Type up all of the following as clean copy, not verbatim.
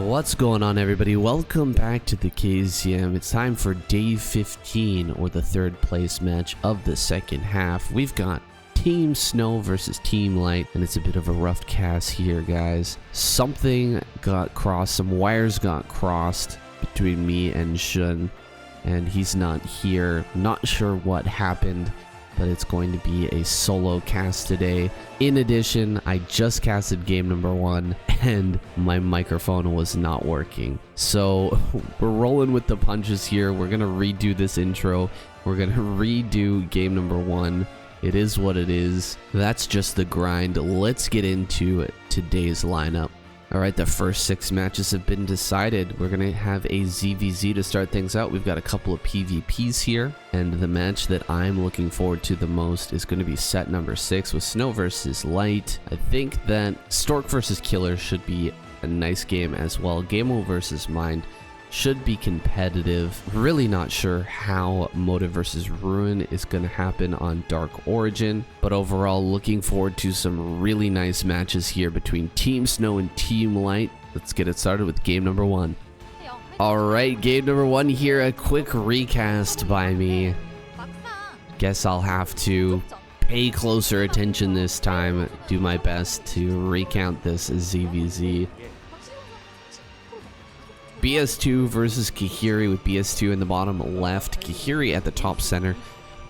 What's going on, everybody? Welcome back to the KCM. It's time for day 15, or the third place match of the second half. We've got Team Snow versus Team Light, and it's a bit of a rough cast here, guys. Something got crossed, some wires got crossed between me and Shun, and he's not here. Not sure what happened, but it's going to be a solo cast today. In addition, I just casted game number 1 and my microphone was not working. So we're rolling with the punches here. We're gonna redo this intro. We're gonna redo game number 1. It is what it is. That's just the grind. Let's get into today's lineup. Alright, the first 6 matches have been decided. We're going to have a ZVZ to start things out. We've got a couple of PvPs here. And the match that I'm looking forward to the most is going to be set number 6 with Snow versus Light. I think that Stork versus Killer should be a nice game as well. Gameo versus Mind should be competitive. Really not sure how Motive versus Ruin is going to happen on Dark Origin, but overall looking forward to some really nice matches here between Team Snow and Team Light. Let's get it started with game number 1. Alright, game number 1 here, a quick recast by me. Guess I'll have to pay closer attention this time, do my best to recount this as ZVZ. BS2 versus Kahiri, with BS2 in the bottom left, Kahiri at the top center.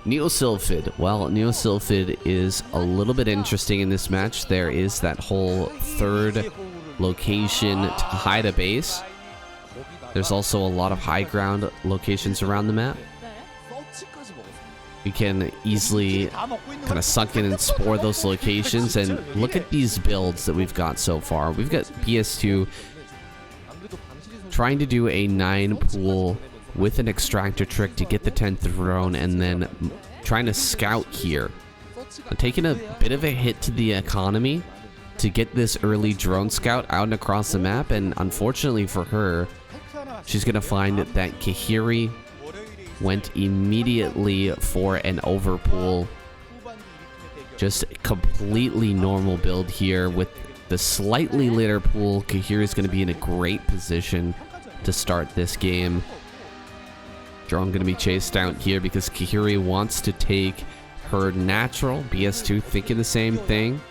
Neosylphid. Well, Neosylphid is a little bit interesting in this match. There is that whole third location to hide a base. There's also a lot of high ground locations around the map. We can easily kind of suck in and spore those locations, and look at these builds that we've got so far. We've got BS2 trying to do a 9 pool with an extractor trick to get the 10th drone, and then trying to scout here. Taking a bit of a hit to the economy to get this early drone scout out and across the map, and unfortunately for her, she's going to find that Kahiri went immediately for an overpool. Just completely normal build here with the slightly later pool. Kahiri is going to be in a great position to start this game. Drone going to be chased out here because Kahiri wants to take her natural. BS2 thinking the same thing.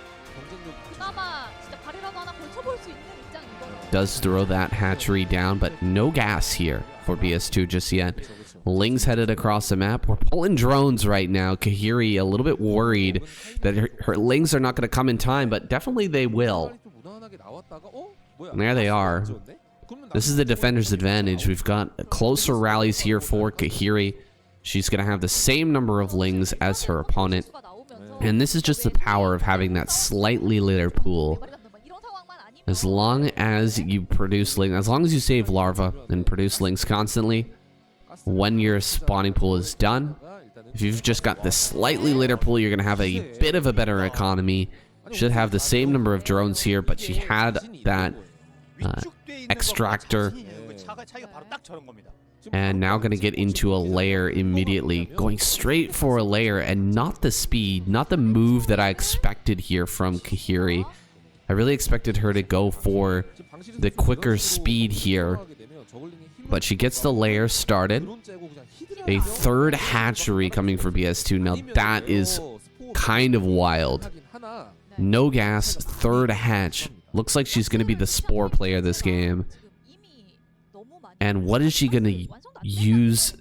Does throw that hatchery down, but no gas here for BS2 just yet. Ling's headed across the map. We're pulling drones right now. Kahiri a little bit worried that her Lings are not going to come in time, but definitely they will. And there they are. This is the defender's advantage. We've got closer rallies here for Kahiri. She's going to have the same number of Lings as her opponent. And this is just the power of having that slightly later pool. As long as you produce Lings, as long as you save larva and produce Lings constantly, when your spawning pool is done, if you've just got this slightly later pool, you're going to have a bit of a better economy. Should have the same number of drones here, but she had that extractor. And now going to get into a lair immediately. Going straight for a lair, and not the speed, not the move that I expected here from Kahiri. I really expected her to go for the quicker speed here. But she gets the lair started. A third hatchery coming for BS2. Now that is kind of wild. No gas, third hatch. Looks like she's going to be the spore player this game. And what is she going to use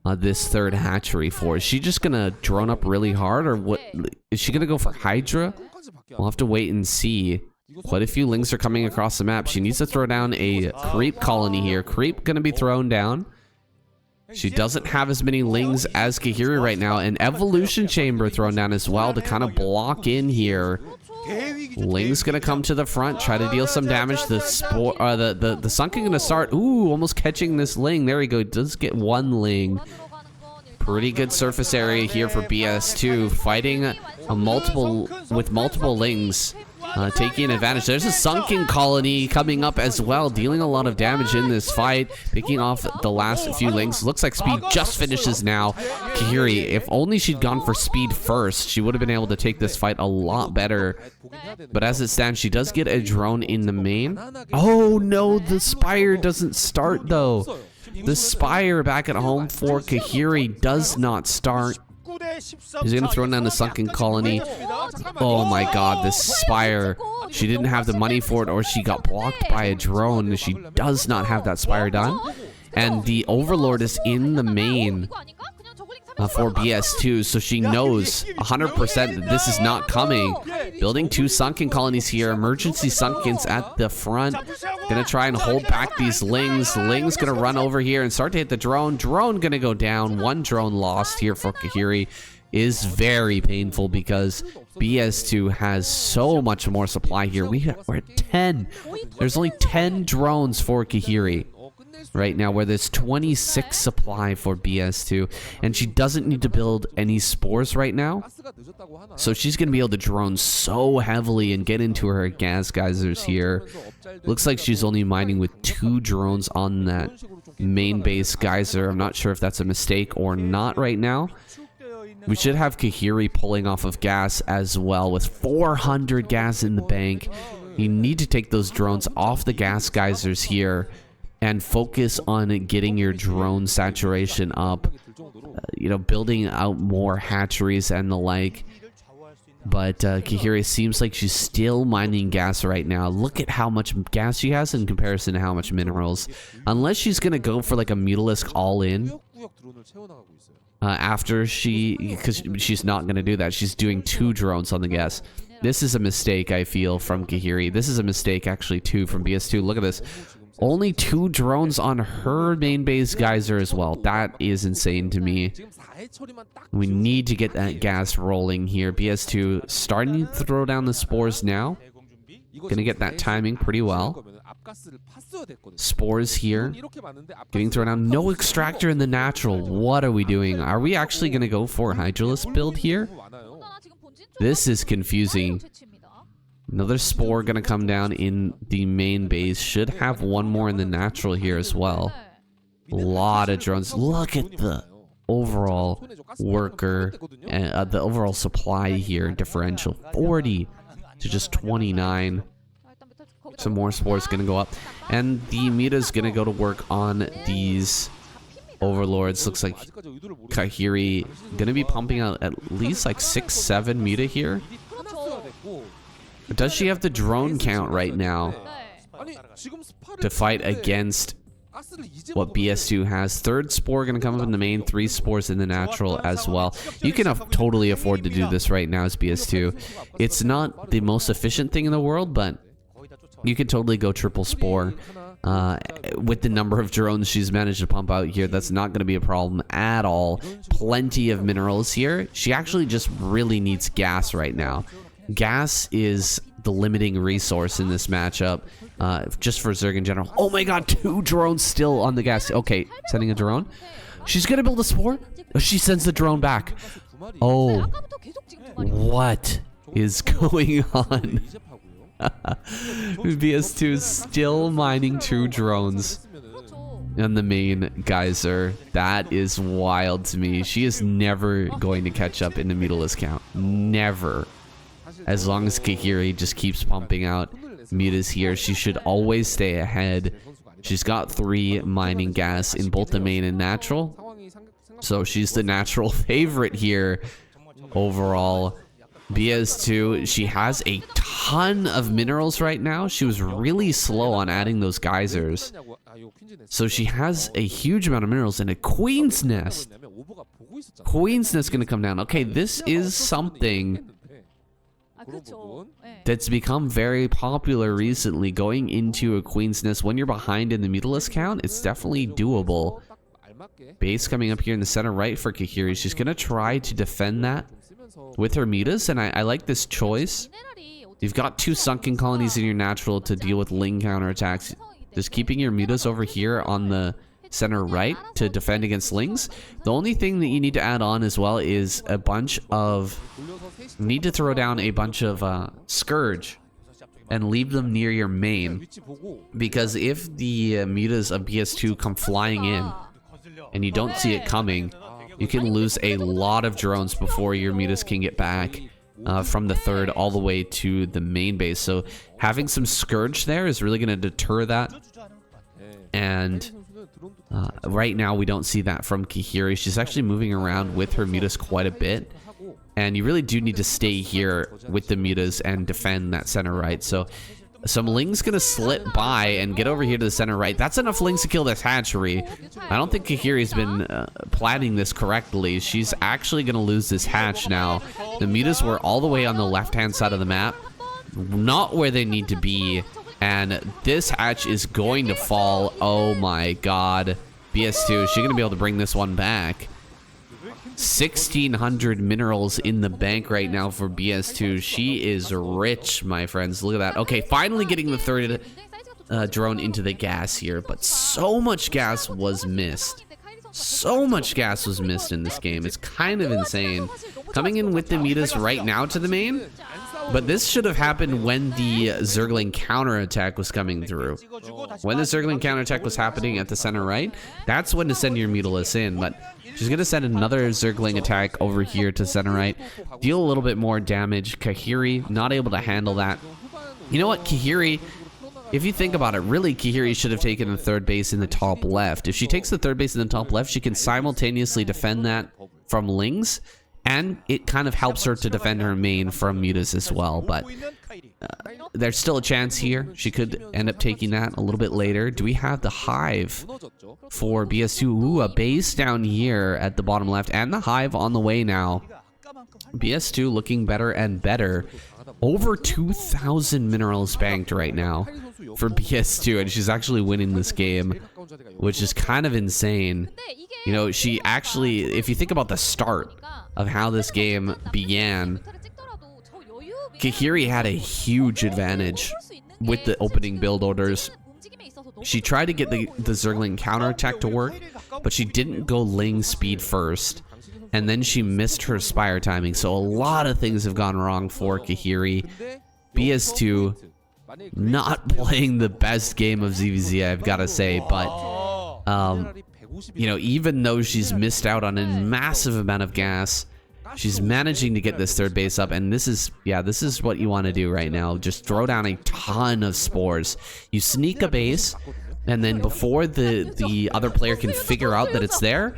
this third hatchery for? Is she just going to drone up really hard, or what? Is she going to go for Hydra? We'll have to wait and see. Quite a few Lings are coming across the map. She needs to throw down a creep colony here. Creep going to be thrown down. She doesn't have as many Lings as Kahiri right now. An evolution chamber thrown down as well to kind of block in here. Ling's going to come to the front, try to deal some damage. The sunken going to start. Ooh, almost catching this Ling. There we go. Does get one Ling. Pretty good surface area here for BS2. Fighting with multiple Lings. taking advantage. There's a sunken colony coming up as well, dealing a lot of damage in this fight, picking off the last few links. Looks like speed just finishes now. Kahiri, if only she'd gone for speed first, she would have been able to take this fight a lot better. But as it stands, she does get a drone in the main. Oh no, the Spire doesn't start though. The Spire back at home for Kahiri does not start. He's gonna throw down the sunken colony. Oh my god, this Spire. She didn't have the money for it, or she got blocked by a drone. She does not have that Spire done. And the Overlord is in the main for BS2, so she knows 100% that this is not coming. Building 2 sunken colonies here. Emergency sunkens at the front. Gonna try and hold back these Lings. Ling's gonna run over here and start to hit the drone. Drone gonna go down. 1 drone lost here for Kahiri. Is very painful because BS2 has so much more supply here. We're at 10. There's only 10 drones for Kahiri right now, where there's 26 supply for BS2, and she doesn't need to build any spores right now, so she's gonna be able to drone so heavily and get into her gas geysers here. Looks like she's only mining with 2 drones on that main base geyser. I'm not sure if that's a mistake or not right now. We should have Kahiri pulling off of gas as well with 400 gas in the bank. You need to take those drones off the gas geysers here and focus on getting your drone saturation up, you know, building out more hatcheries and the like. But Kahiri seems like she's still mining gas right now. Look at how much gas she has in comparison to how much minerals. Unless she's going to go for like a Mutalisk all-in after because she's not going to do that. She's doing 2 drones on the gas. This is a mistake, I feel, from Kahiri. This is a mistake, actually, too, from BS2. Look at this. Only 2 drones on her main base geyser as well. That is insane to me. We need to get that gas rolling here. BS2 starting to throw down the spores now. Gonna get that timing pretty well. Spores here. Getting thrown down. No extractor in the natural. What are we doing? Are we actually gonna go for a Hydralisk build here? This is confusing. Another spore gonna come down in the main base. Should have 1 more in the natural here as well. A lot of drones. Look at the overall worker and the overall supply here. Differential 40 to just 29. Some more spores gonna go up, and the Muta's gonna go to work on these Overlords. Looks like Kahiri gonna be pumping out at least like 6-7 Muta here. Does she have the drone count right now to fight against what BS2 has? 3rd spore going to come up in the main, 3 spores in the natural as well. You can totally afford to do this right now as BS2. It's not the most efficient thing in the world, but you can totally go triple spore. With the number of drones she's managed to pump out here, that's not going to be a problem at all. Plenty of minerals here. She actually just really needs gas right now. Gas is the limiting resource in this matchup, just for Zerg in general. Oh my god, 2 drones still on the gas. Okay, sending a drone. She's gonna build a spore. She sends the drone back. Oh, what is going on? BS2 is still mining 2 drones on the main geyser. That is wild to me. She is never going to catch up in the Mutalisk count. Never. As long as Kahiri just keeps pumping out Mutas here, she should always stay ahead. She's got 3 mining gas in both the main and natural, so she's the natural favorite here overall. BS2, she has a ton of minerals right now. She was really slow on adding those geysers, so she has a huge amount of minerals and a Queen's Nest. Queen's Nest gonna come down. Okay, this is something that's become very popular recently, going into a Queen's Nest when you're behind in the Mutalisk count. It's definitely doable. Base coming up here in the center right for Kahiri. She's gonna try to defend that with her Mutas, and I like this choice. You've got 2 sunken colonies in your natural to deal with Ling counterattacks. Just keeping your Mutas over here on the center right to defend against Lings. The only thing that you need to add on as well is a bunch of... need to throw down a bunch of Scourge and leave them near your main. Because if the mutas of BS2 come flying in and you don't see it coming, you can lose a lot of drones before your mutas can get back from the third all the way to the main base. So having some Scourge there is really going to deter that. And right now we don't see that from Kihiri. She's actually moving around with her mutas quite a bit. And you really do need to stay here with the mutas and defend that center right. So some Ling's gonna slip by and get over here to the center right. That's enough Lings to kill this hatchery. I don't think Kihiri's been planning this correctly. She's actually gonna lose this hatch now. The mutas were all the way on the left-hand side of the map, not where they need to be. And this hatch is going to fall. Oh my god. BS2, is she gonna be able to bring this one back? 1,600 minerals in the bank right now for BS2. She is rich, my friends. Look at that. Okay, finally getting the third drone into the gas here. But so much gas was missed. So much gas was missed in this game. It's kind of insane. Coming in with the mutas right now to the main. But this should have happened when the Zergling counterattack was coming through. When the Zergling counterattack was happening at the center right, that's when to send your Mutalisk in. But she's going to send another Zergling attack over here to center right. Deal a little bit more damage. Kahiri not able to handle that. You know what, Kahiri, if you think about it, really Kahiri should have taken the third base in the top left. If she takes the third base in the top left, she can simultaneously defend that from Lings. And it kind of helps her to defend her main from mutas as well. But there's still a chance here. She could end up taking that a little bit later. Do we have the hive for BS2? Ooh, a base down here at the bottom left. And the hive on the way now. BS2 looking better and better. Over 2,000 minerals banked right now for BS2. And she's actually winning this game, which is kind of insane. You know, she actually, if you think about the start of how this game began, Kahiri had a huge advantage with the opening build orders. She tried to get the Zergling counterattack to work, but she didn't go Ling speed first. And then she missed her Spire timing. So a lot of things have gone wrong for Kahiri. BS2 not playing the best game of ZVZ, I've got to say. But you know, even though she's missed out on a massive amount of gas, she's managing to get this third base up. And this is, yeah, this is what you want to do right now. Just throw down a ton of spores. You sneak a base, and then before the other player can figure out that it's there,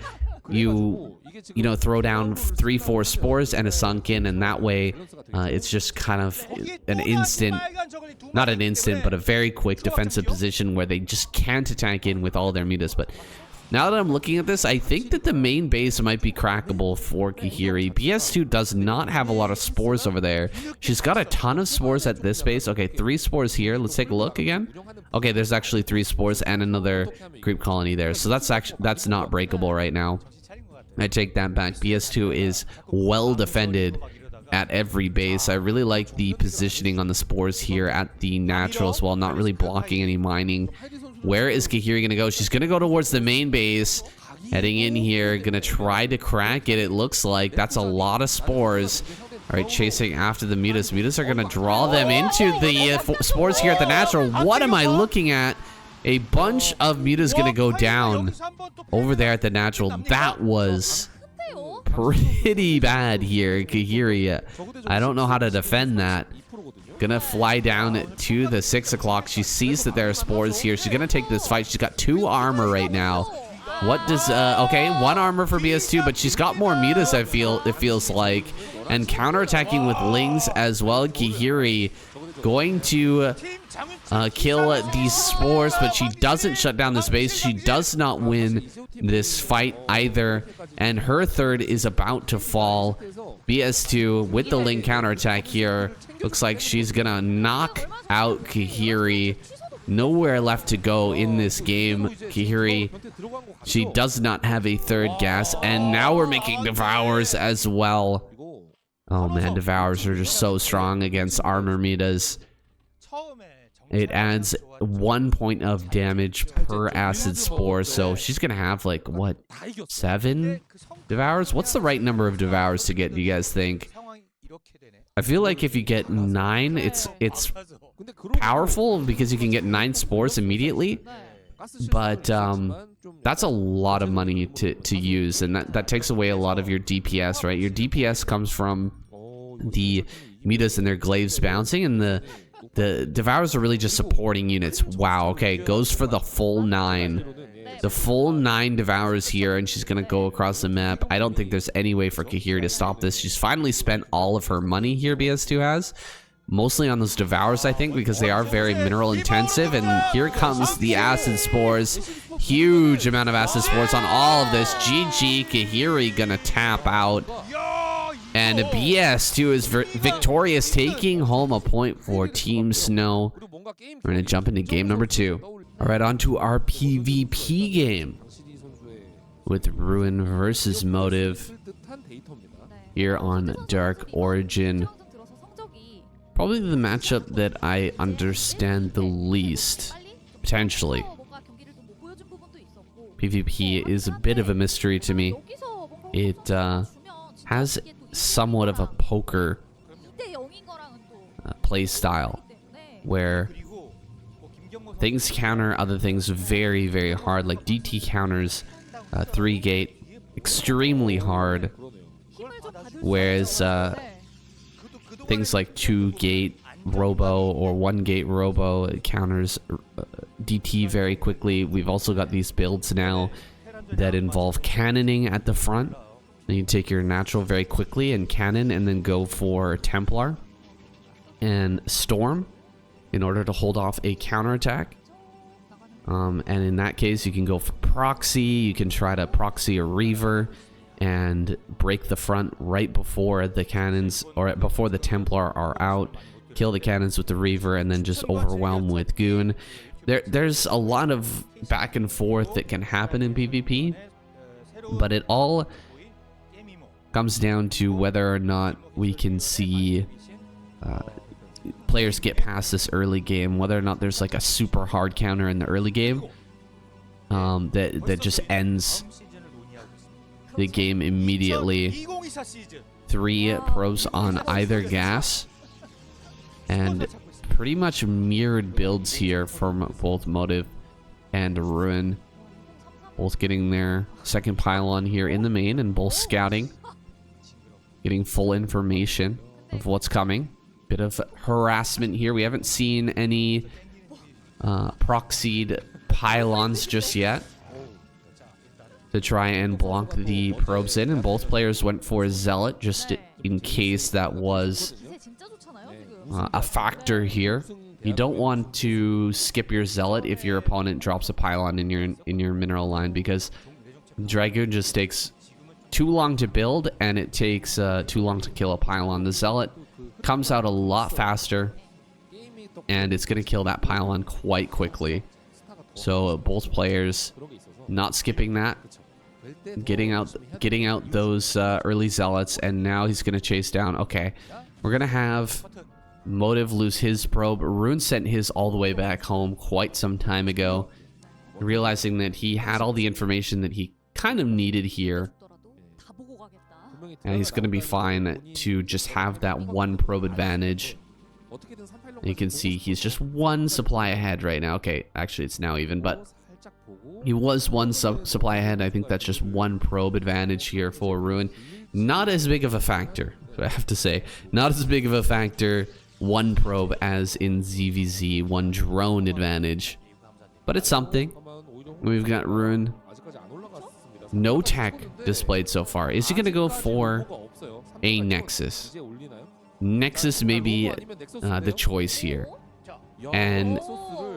you know, throw down 3-4 spores and a sunken, and that way it's just kind of an instant, not an instant, but a very quick defensive position where they just can't attack in with all their mutas. But now that I'm looking at this, I think that the main base might be crackable for Kahiri. BS2 does not have a lot of spores over there. She's got a ton of spores at this base. Okay, 3 spores here. Let's take a look again. Okay, there's actually 3 spores and another creep colony there. So that's not breakable right now. I take that back. BS2 is well defended at every base. I really like the positioning on the spores here at the naturals while not really blocking any mining. Where is Kahiri going to go? She's going to go towards the main base. Heading in here. Going to try to crack it, it looks like. That's a lot of spores. All right, chasing after the mutas. Mutas are going to draw them into the spores here at the natural. What am I looking at? A bunch of mutas going to go down over there at the natural. That was pretty bad here, Kahiri. I don't know how to defend that. Gonna fly down to the 6 o'clock. She sees that there are spores here. She's gonna take this fight. She's got 2 armor right now. What does okay, 1 armor for BS2, but she's got more mutas, it feels like, and counterattacking with Lings as well. Kahiri going to kill these spores, but she doesn't shut down this base. She does not win this fight either, and her third is about to fall. BS2 with the Ling counterattack here. Looks like she's gonna knock out Kahiri. Nowhere left to go in this game. Kahiri, she does not have a third gas, and now we're making Devours as well. Oh man, Devours are just so strong against armor mutas. It adds 1 point of damage per acid spore, so she's gonna have like, what, 7 Devours? What's the right number of Devours to get, do you guys think? I feel like if you get 9, it's powerful because you can get 9 spores immediately, but that's a lot of money to use, and that takes away a lot of your DPS, right? Your DPS comes from the Mitas and their glaives bouncing, and the Devours are really just supporting units. Wow, okay, goes for the full 9. The full 9 Devours here, and she's gonna go across the map. I don't think there's any way for Kahiri to stop this. She's finally spent all of her money here, BS2 has. Mostly on those Devours, I think, because they are very mineral intensive. And here comes the Acid Spores. Huge amount of Acid Spores on all of this. GG, Kahiri gonna tap out. And BS2 is victorious, taking home a point for Team Snow. We're gonna jump into game number 2. All right, on to our PvP game with Ruin versus Motive here on Dark Origin. Probably the matchup that I understand the least, potentially. PvP is a bit of a mystery to me. It has somewhat of a poker play style, where things counter other things very, very hard. Like DT counters 3-gate extremely hard, whereas things like 2-gate Robo or 1-gate Robo, it counters DT very quickly. We've also got these builds now that involve cannoning at the front. Then you take your natural very quickly and cannon, and then go for Templar and Storm in order to hold off a counterattack. And in that case, you can go for proxy. You can try to proxy a Reaver and break the front right before the cannons, or before the Templar are out. Kill the cannons with the Reaver, and then just overwhelm with Goon. There's a lot of back and forth that can happen in PvP, but it all comes down to whether or not we can see players get past this early game, whether or not there's like a super hard counter in the early game that just ends the game immediately. 3 probes on either gas, and pretty much mirrored builds here from both Motive and Ruin, both getting their second pylon here in the main, and both scouting, getting full information of what's coming. Bit of harassment here. We haven't seen any proxied pylons just yet to try and block the probes in, and both players went for a Zealot just in case that was a factor here. You don't want to skip your Zealot if your opponent drops a pylon in your mineral line, because Dragoon just takes too long to build, and it takes too long to kill a pylon. The Zealot comes out a lot faster, and it's going to kill that pylon quite quickly. So both players not skipping that, getting out those early Zealots, and now he's going to chase down. Okay, we're going to have Motive lose his probe. Rune sent his all the way back home quite some time ago, realizing that he had all the information that he kind of needed here. And he's going to be fine to just have that 1 probe advantage. You can see he's just 1 supply ahead right now. Okay, actually it's now even, but he was 1 supply ahead. I think that's just 1 probe advantage here for Ruin. Not as big of a factor, I have to say. Not as big of a factor, 1 probe as in ZVZ, 1 drone advantage. But it's something. We've got Ruin. No tech displayed so far. Is he going to go for a Nexus? Nexus may be the choice here. And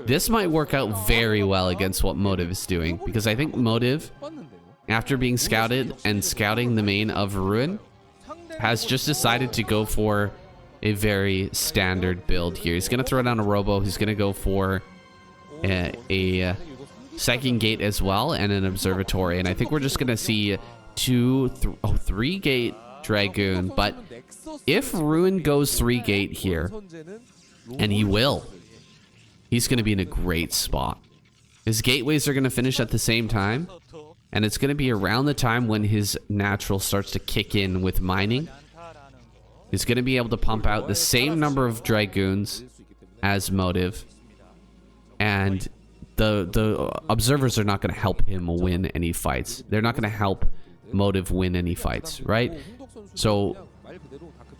this might work out very well against what Motive is doing, because I think Motive, after being scouted and scouting the main of Ruin, has just decided to go for a very standard build here. He's going to throw down a Robo. He's going to go for a second gate as well, and an observatory. And I think we're just going to see 3-gate Dragoon. But if Ruin goes 3-gate here, and he will, he's going to be in a great spot. His gateways are going to finish at the same time, and it's going to be around the time when his natural starts to kick in with mining. He's going to be able to pump out the same number of Dragoons as Motive, and the observers are not going to help him win any fights. They're not going to help Motive win any fights, right? So,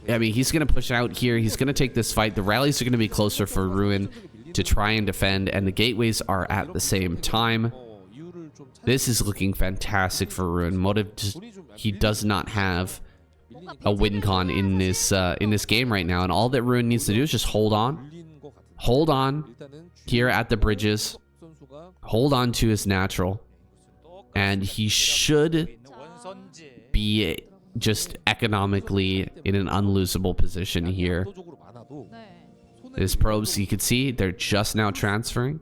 I mean, he's going to push out here. He's going to take this fight. The rallies are going to be closer for Ruin to try and defend, and the gateways are at the same time. This is looking fantastic for Ruin. Motive, he does not have a win con in this game right now, and all that Ruin needs to do is just hold on here at the bridges, hold on to his natural, and he should be just economically in an unlosable position here. His probes, you can see, they're just now transferring.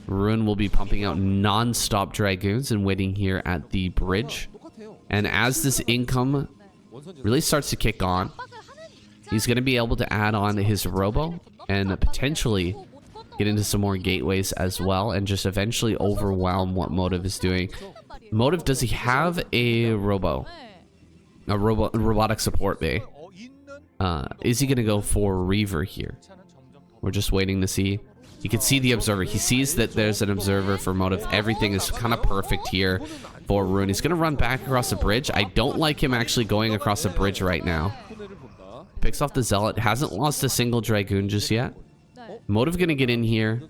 Ruin will be pumping out non-stop Dragoons and waiting here at the bridge. And as this income really starts to kick on, he's going to be able to add on his Robo and potentially get into some more gateways as well, and just eventually overwhelm what Motive is doing. Motive, does he have a robotic support bay? Is he going to go for Reaver here? We're just waiting to see. You can see the observer. He sees that there's an observer for Motive. Everything is kind of perfect here for Ruin. He's going to run back across the bridge. I don't like him actually going across the bridge right now. Picks off the Zealot. Hasn't lost a single Dragoon just yet. Motive going to get in here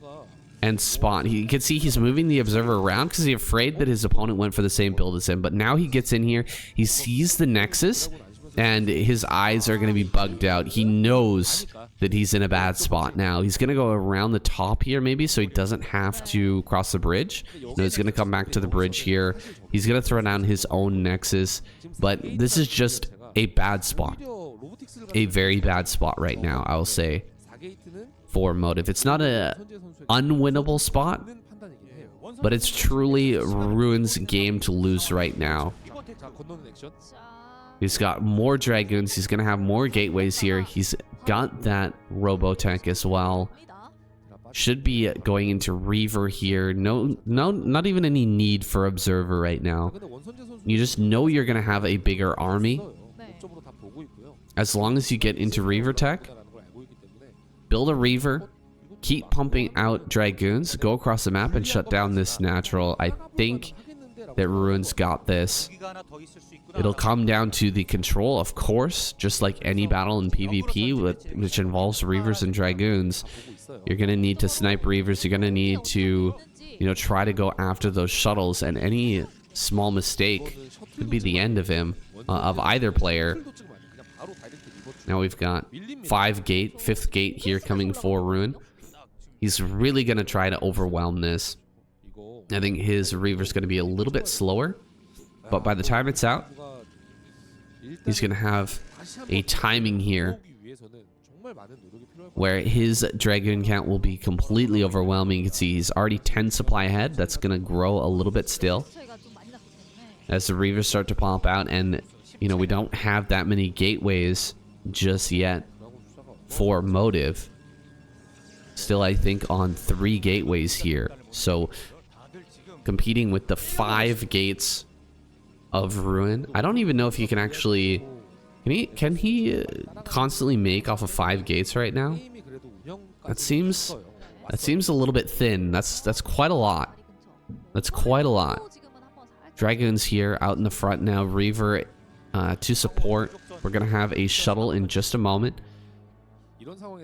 and spot. You can see he's moving the observer around because he's afraid that his opponent went for the same build as him. But now he gets in here. He sees the Nexus, and his eyes are going to be bugged out. He knows that he's in a bad spot now. He's going to go around the top here maybe, so he doesn't have to cross the bridge. No, he's going to come back to the bridge here. He's going to throw down his own Nexus, but this is just a bad spot. A very bad spot right now, I will say, for Motive. It's not a unwinnable spot, but it's truly Ruin's game to lose right now. He's got more Dragoons. He's going to have more gateways here. He's got that Robotech as well. Should be going into Reaver here. No, not even any need for Observer right now. You just know you're going to have a bigger army. As long as you get into Reaver tech, build a Reaver, keep pumping out Dragoons, go across the map and shut down this natural. I think that Ruin's got this. It'll come down to the control, of course, just like any battle in PvP, which involves Reavers and Dragoons. You're going to need to snipe Reavers. You're going to need to, try to go after those shuttles, and any small mistake could be the end of him, of either player. Now we've got 5th gate here coming for Ruin. He's really going to try to overwhelm this. I think his Reaver's going to be a little bit slower, but by the time it's out, he's going to have a timing here where his Dragoon count will be completely overwhelming. You can see he's already 10 supply ahead. That's going to grow a little bit still as the Reavers start to pop out, and we don't have that many gateways just yet for Motive. Still, I think, on 3 gateways here. So competing with the 5 gates of Ruin. I don't even know if he can actually... Can he constantly make off of 5 gates right now? That seems a little bit thin. That's quite a lot. That's quite a lot. Dragoons here out in the front now. Reaver to support. We're gonna have a shuttle in just a moment.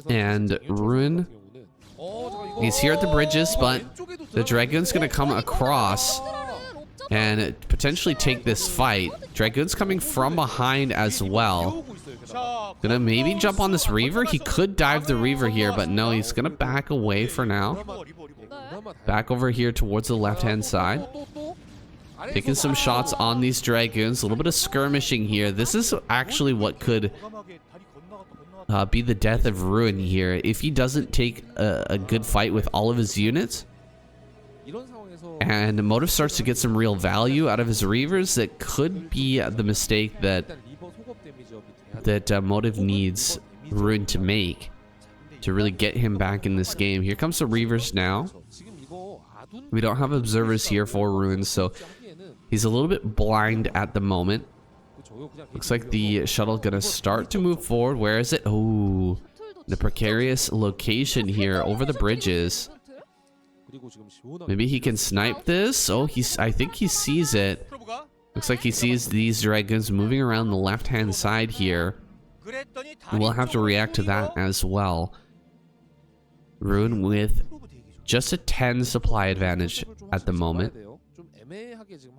And Ruin, he's here at the bridges, but the Dragoon's gonna come across and potentially take this fight. Dragoon's coming from behind as well. Gonna maybe jump on this Reaver. He could dive the Reaver here, but no, he's gonna back away for now. Back over here towards the left-hand side. Taking some shots on these Dragoons. A little bit of skirmishing here. This is actually what could be the death of Ruin here. If he doesn't take a good fight with all of his units, and Motive starts to get some real value out of his Reavers, that could be the mistake that Motive needs Ruin to make to really get him back in this game. Here comes the Reavers now. We don't have observers here for Ruin, so he's a little bit blind at the moment. Looks like the shuttle gonna start to move forward. Where is it? Oh, in a precarious location here over the bridges. Maybe he can snipe this. Oh, I think he sees it. Looks like he sees these dragons moving around the left-hand side here. And we'll have to react to that as well. Ruin with just a 10 supply advantage at the moment.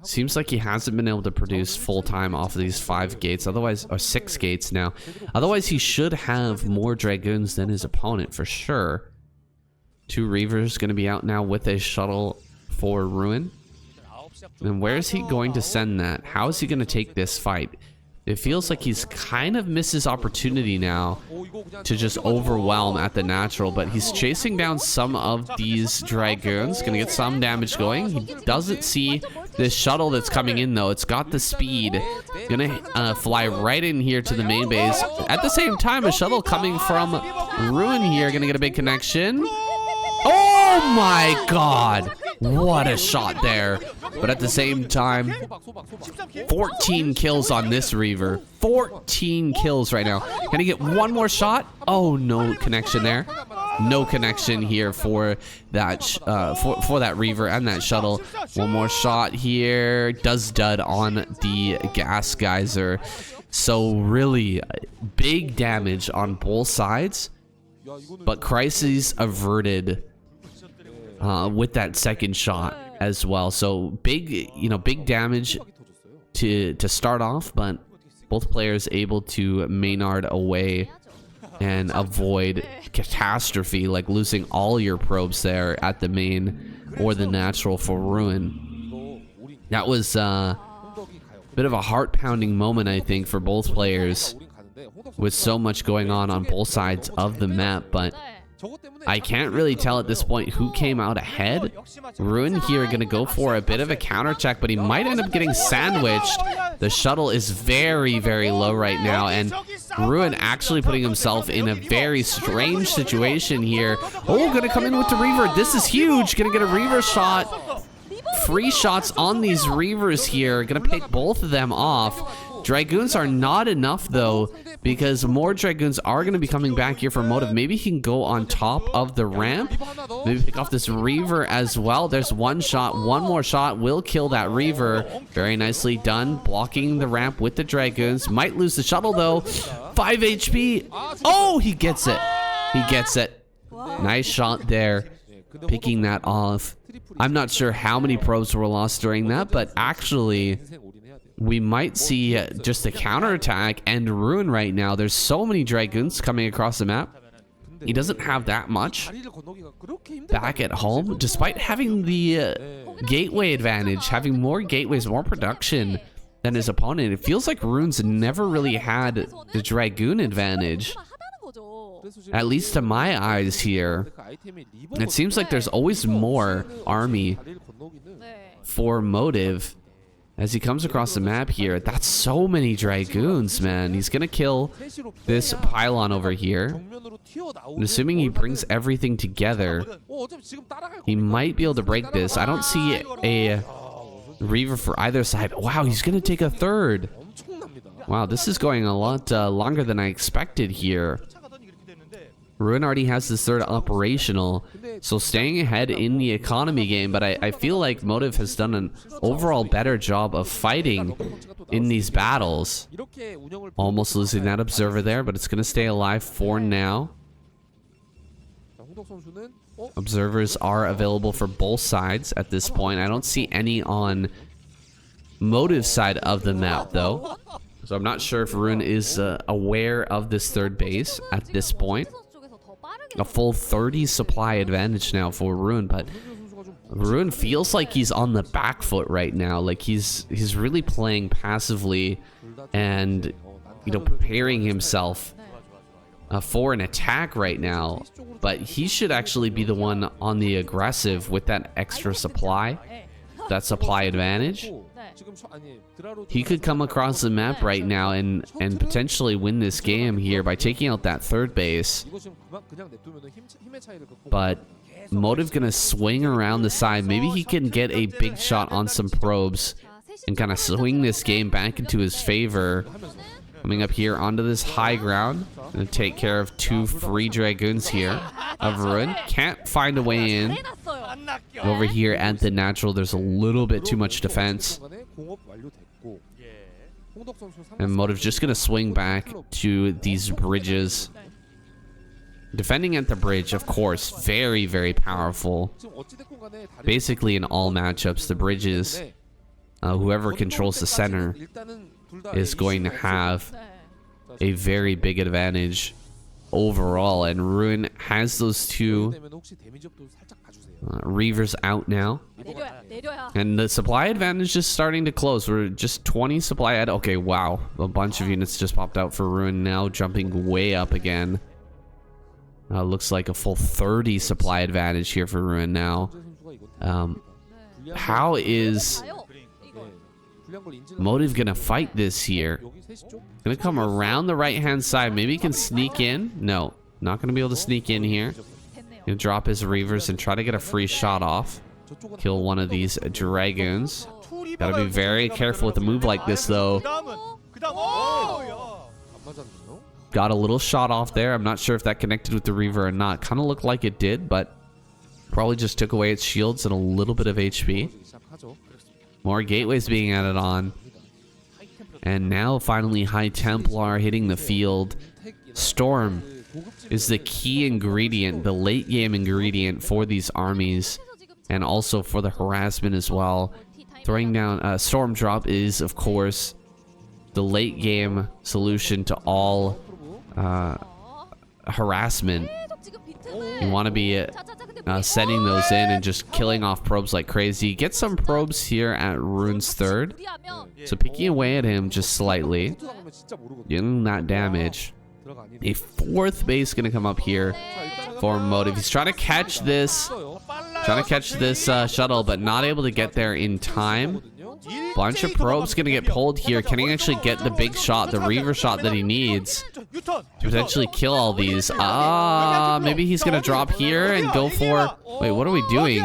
Seems like he hasn't been able to produce full-time off of these 5 gates, otherwise, or 6 gates now. Otherwise, he should have more dragoons than his opponent for sure. 2 Reavers going to be out now with a shuttle for Ruin. And where is he going to send that? How is he going to take this fight? It feels like he's kind of missed his opportunity now to just overwhelm at the natural, but he's chasing down some of these dragoons. Gonna get some damage going. He doesn't see this shuttle that's coming in though. It's got the speed. Gonna fly right in here to the main base. At the same time, a shuttle coming from Ruin here. Gonna get a big connection. Oh my god! What a shot there. But at the same time, 14 kills on this Reaver. 14 kills right now. Can he get one more shot? Oh, no connection there. No connection here for that for that Reaver and that shuttle. One more shot here. Does dud on the gas geyser. So really big damage on both sides. But crises averted with that second shot as well. So big, big damage to start off, but both players able to Maynard away and avoid catastrophe, like losing all your probes there at the main or the natural for Ruin. That was a bit of a heart-pounding moment, I think, for both players with so much going on both sides of the map, but I can't really tell at this point who came out ahead. Ruin here going to go for a bit of a counter check, but he might end up getting sandwiched. The shuttle is very, very low right now, and Ruin actually putting himself in a very strange situation here. Oh, going to come in with the Reaver. This is huge. Going to get a Reaver shot. Free shots on these Reavers here. Going to pick both of them off. Dragoons are not enough, though, because more Dragoons are going to be coming back here for Motive. Maybe he can go on top of the ramp. Maybe pick off this Reaver as well. There's one shot. One more shot will kill that Reaver. Very nicely done. Blocking the ramp with the Dragoons. Might lose the shuttle, though. 5 HP. Oh, he gets it. He gets it. Nice shot there. Picking that off. I'm not sure how many probes were lost during that, but actually we might see just a counterattack and Ruin right now. There's so many Dragoons coming across the map. He doesn't have that much back at home, despite having the gateway advantage, having more gateways, more production than his opponent. It feels like Ruin's never really had the Dragoon advantage, at least to my eyes here. It seems like there's always more army for Motive as he comes across the map here. That's so many Dragoons, man. He's gonna kill this pylon over here. And assuming he brings everything together, he might be able to break this. I don't see a Reaver for either side. Wow, he's gonna take a third. Wow, this is going a lot longer than I expected here. Ruin already has this third operational, so staying ahead in the economy game, but I feel like Motive has done an overall better job of fighting in these battles. Almost losing that observer there, but it's going to stay alive for now. Observers are available for both sides at this point. I don't see any on Motive side of the map, though. So I'm not sure if Ruin is aware of this third base at this point. A full 30 supply advantage now for Ruin, but Ruin feels like he's on the back foot right now. Like he's really playing passively and, preparing himself for an attack right now. But he should actually be the one on the aggressive with that extra supply, that supply advantage. He could come across the map right now and potentially win this game here by taking out that third base. But Motive gonna swing around the side. Maybe he can get a big shot on some probes and kind of swing this game back into his favor. Coming up here onto this high ground. Gonna take care of 2 free Dragoons here of Ruin. Can't find a way in. Over here at the natural, there's a little bit too much defense. And Motive just gonna swing back to these bridges. Defending at the bridge, of course, very, very powerful. Basically in all matchups, the bridges, whoever controls the center is going to have a very big advantage overall. And Ruin has those 2 Reavers out now. And the supply advantage is starting to close. We're just 20 supply add. Okay, wow. A bunch of units just popped out for Ruin now, jumping way up again. Looks like a full 30 supply advantage here for Ruin now. How is Motive gonna fight this here? Gonna come around the right-hand side. Maybe he can sneak in. No, not gonna be able to sneak in here. Gonna drop his Reavers and try to get a free shot off. Kill one of these Dragoons. Gotta be very careful with a move like this, though. Got a little shot off there. I'm not sure if that connected with the Reaver or not. Kind of looked like it did, but probably just took away its shields and a little bit of HP. More gateways being added on. And now finally High Templar hitting the field. Storm is the key ingredient, the late game ingredient for these armies. And also for the harassment as well. Throwing down Storm Drop is, of course, the late game solution to all harassment. You want to be sending those in and just killing off probes like crazy. Get some probes here at Rune's third. So picking away at him just slightly. Getting that damage. A 4th base going to come up here for Motive. He's trying to catch this. Shuttle, but not able to get there in time. Bunch of probes gonna get pulled here. Can he actually get the big shot, the Reaver shot that he needs to potentially kill all these? Maybe he's gonna drop here and go for... Wait, what are we doing?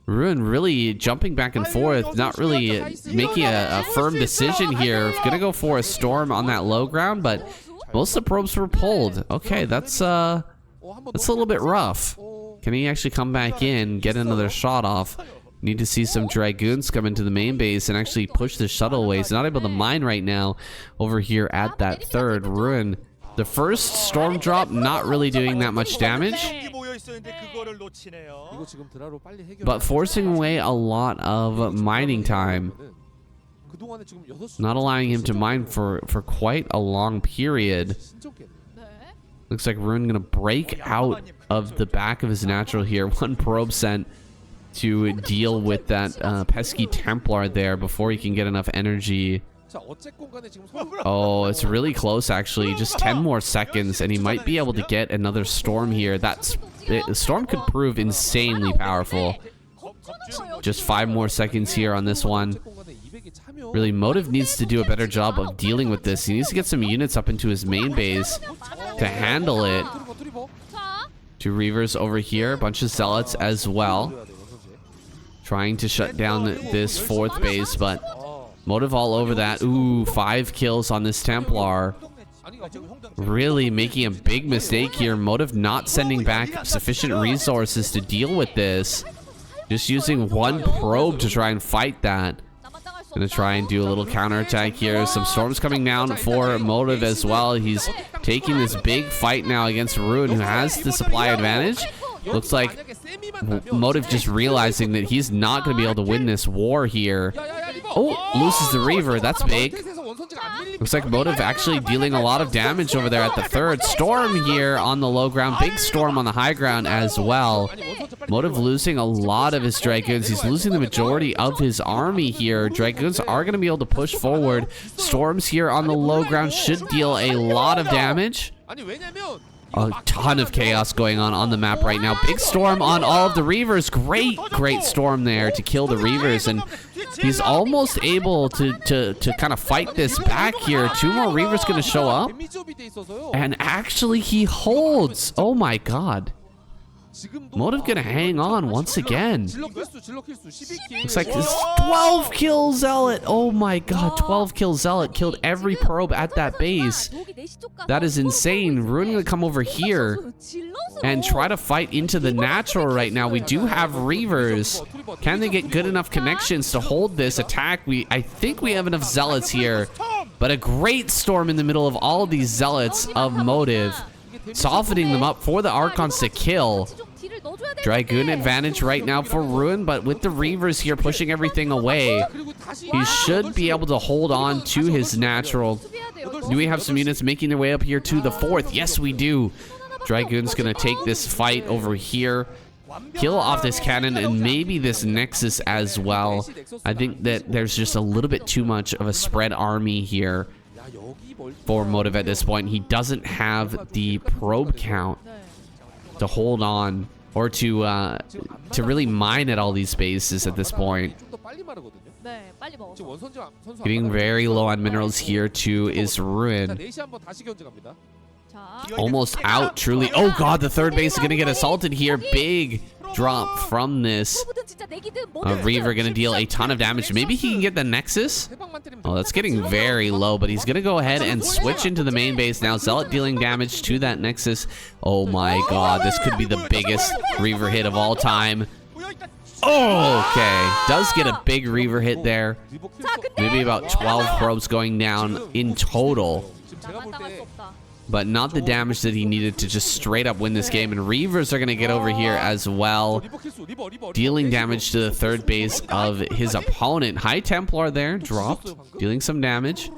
Ruin really jumping back and forth, not really making a firm decision here. Gonna go for a storm on that low ground, but most of the probes were pulled. Okay, that's a little bit rough. Can he actually come back in, get another shot off? Need to see some Dragoons come into the main base and actually push the shuttle away. He's not able to mine right now over here at that third. Ruin, the first storm drop, not really doing that much damage, but forcing away a lot of mining time. Not allowing him to mine for quite a long period. Looks like Ruin gonna break out of the back of his natural here. 1 probe sent to deal with that pesky Templar there before he can get enough energy. Oh, it's really close actually. Just 10 more seconds and he might be able to get another storm here. The storm could prove insanely powerful. Just 5 more seconds here on this one. Really, Motive needs to do a better job of dealing with this. He needs to get some units up into his main base to handle it. 2 Reavers over here, a bunch of Zealots as well. Trying to shut down this 4th base, but Motive all over that. Ooh, 5 kills on this Templar. Really making a big mistake here. Motive not sending back sufficient resources to deal with this. Just using 1 probe to try and fight that. Gonna try and do a little counterattack here. Some storms coming down for Motive as well. He's taking this big fight now against Ruin, who has the supply advantage. Looks like Motive just realizing that he's not going to be able to win this war here. Oh, loses the Reaver. That's big. Looks like Motive actually dealing a lot of damage over there at the third. Storm here on the low ground. Big storm on the high ground as well. Motive losing a lot of his Dragoons. He's losing the majority of his army here. Dragoons are going to be able to push forward. Storms here on the low ground should deal a lot of damage. A ton of chaos going on the map right now. Big storm on all of the Reavers. Great storm there to kill the Reavers, and he's almost able to kind of fight this back here. 2 more Reavers going to show up, and actually he holds. Oh my god. Motive gonna hang on once again. Looks like this 12 kill Zealot. Oh my god, 12 kill Zealot. Killed every probe at that base. That is insane. Ruin gonna come over here and try to fight into the natural right now. We do have Reavers. Can they get good enough connections to hold this attack? I think we have enough Zealots here. But a great storm in the middle of all of these Zealots of Motive, softening them up for the Archons to kill. Dragoon advantage right now for Ruin, but with the Reavers here pushing everything away, he should be able to hold on to his natural. Do we have some units making their way up here to the 4th? Yes, we do. Dragoon's gonna take this fight over here, kill off this cannon and maybe this Nexus as well. I think that there's just a little bit too much of a spread army here for Motive at this point. He doesn't have the probe count to hold on or to really mine at all these bases at this point. Getting very low on minerals here too is Ruin. Almost out, truly. Oh god, the 3rd base is gonna get assaulted here. Big drop from this. Reaver gonna deal a ton of damage. Maybe he can get the Nexus. Oh, that's getting very low, but he's gonna go ahead and switch into the main base now. Zealot dealing damage to that Nexus. Oh my god, this could be the biggest Reaver hit of all time. Oh, okay. Does get a big Reaver hit there. Maybe about 12 probes going down in total. But not the damage that he needed to just straight up win this game. And Reavers are going to get over here as well, dealing damage to the 3rd base of his opponent. High Templar there, dropped, dealing some damage.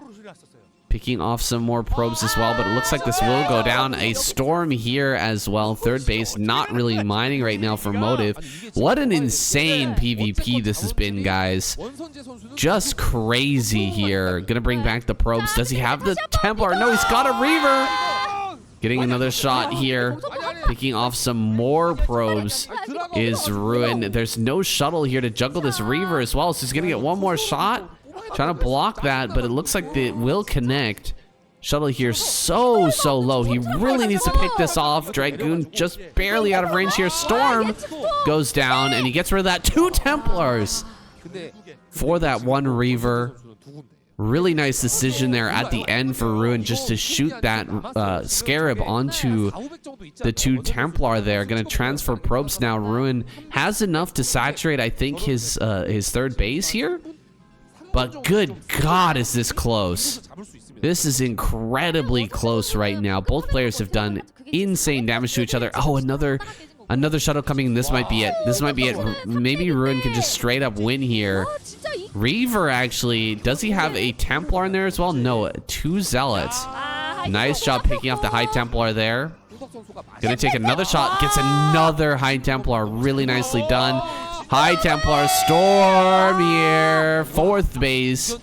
Picking off some more probes as well, but it looks like this will go down. A storm here as well. 3rd base not really mining right now for Motive. What an insane PvP this has been, guys. Just crazy here. Gonna bring back the probes. Does he have the Templar? No, he's got a Reaver. Getting another shot here. Picking off some more probes is Ruin. There's no shuttle here to juggle this Reaver as well, so he's gonna get one more shot. Trying to block that, but it looks like it will connect. Shuttle here so low. He really needs to pick this off. Dragoon just barely out of range here. Storm goes down, and he gets rid of that. 2 Templars for that 1 Reaver. Really nice decision there at the end for Ruin just to shoot that Scarab onto the 2 Templar there. Gonna transfer probes now. Ruin has enough to saturate, I think, his 3rd base here. But good God, is this close. This is incredibly close right now. Both players have done insane damage to each other. Oh, another shuttle coming in. This might be it. This might be it. Maybe Ruin can just straight up win here. Reaver, actually, does he have a Templar in there as well? No, 2 Zealots. Nice job picking off the High Templar there. Gonna take another shot. Gets another High Templar. Really nicely done. High Templar storm here. 4th base.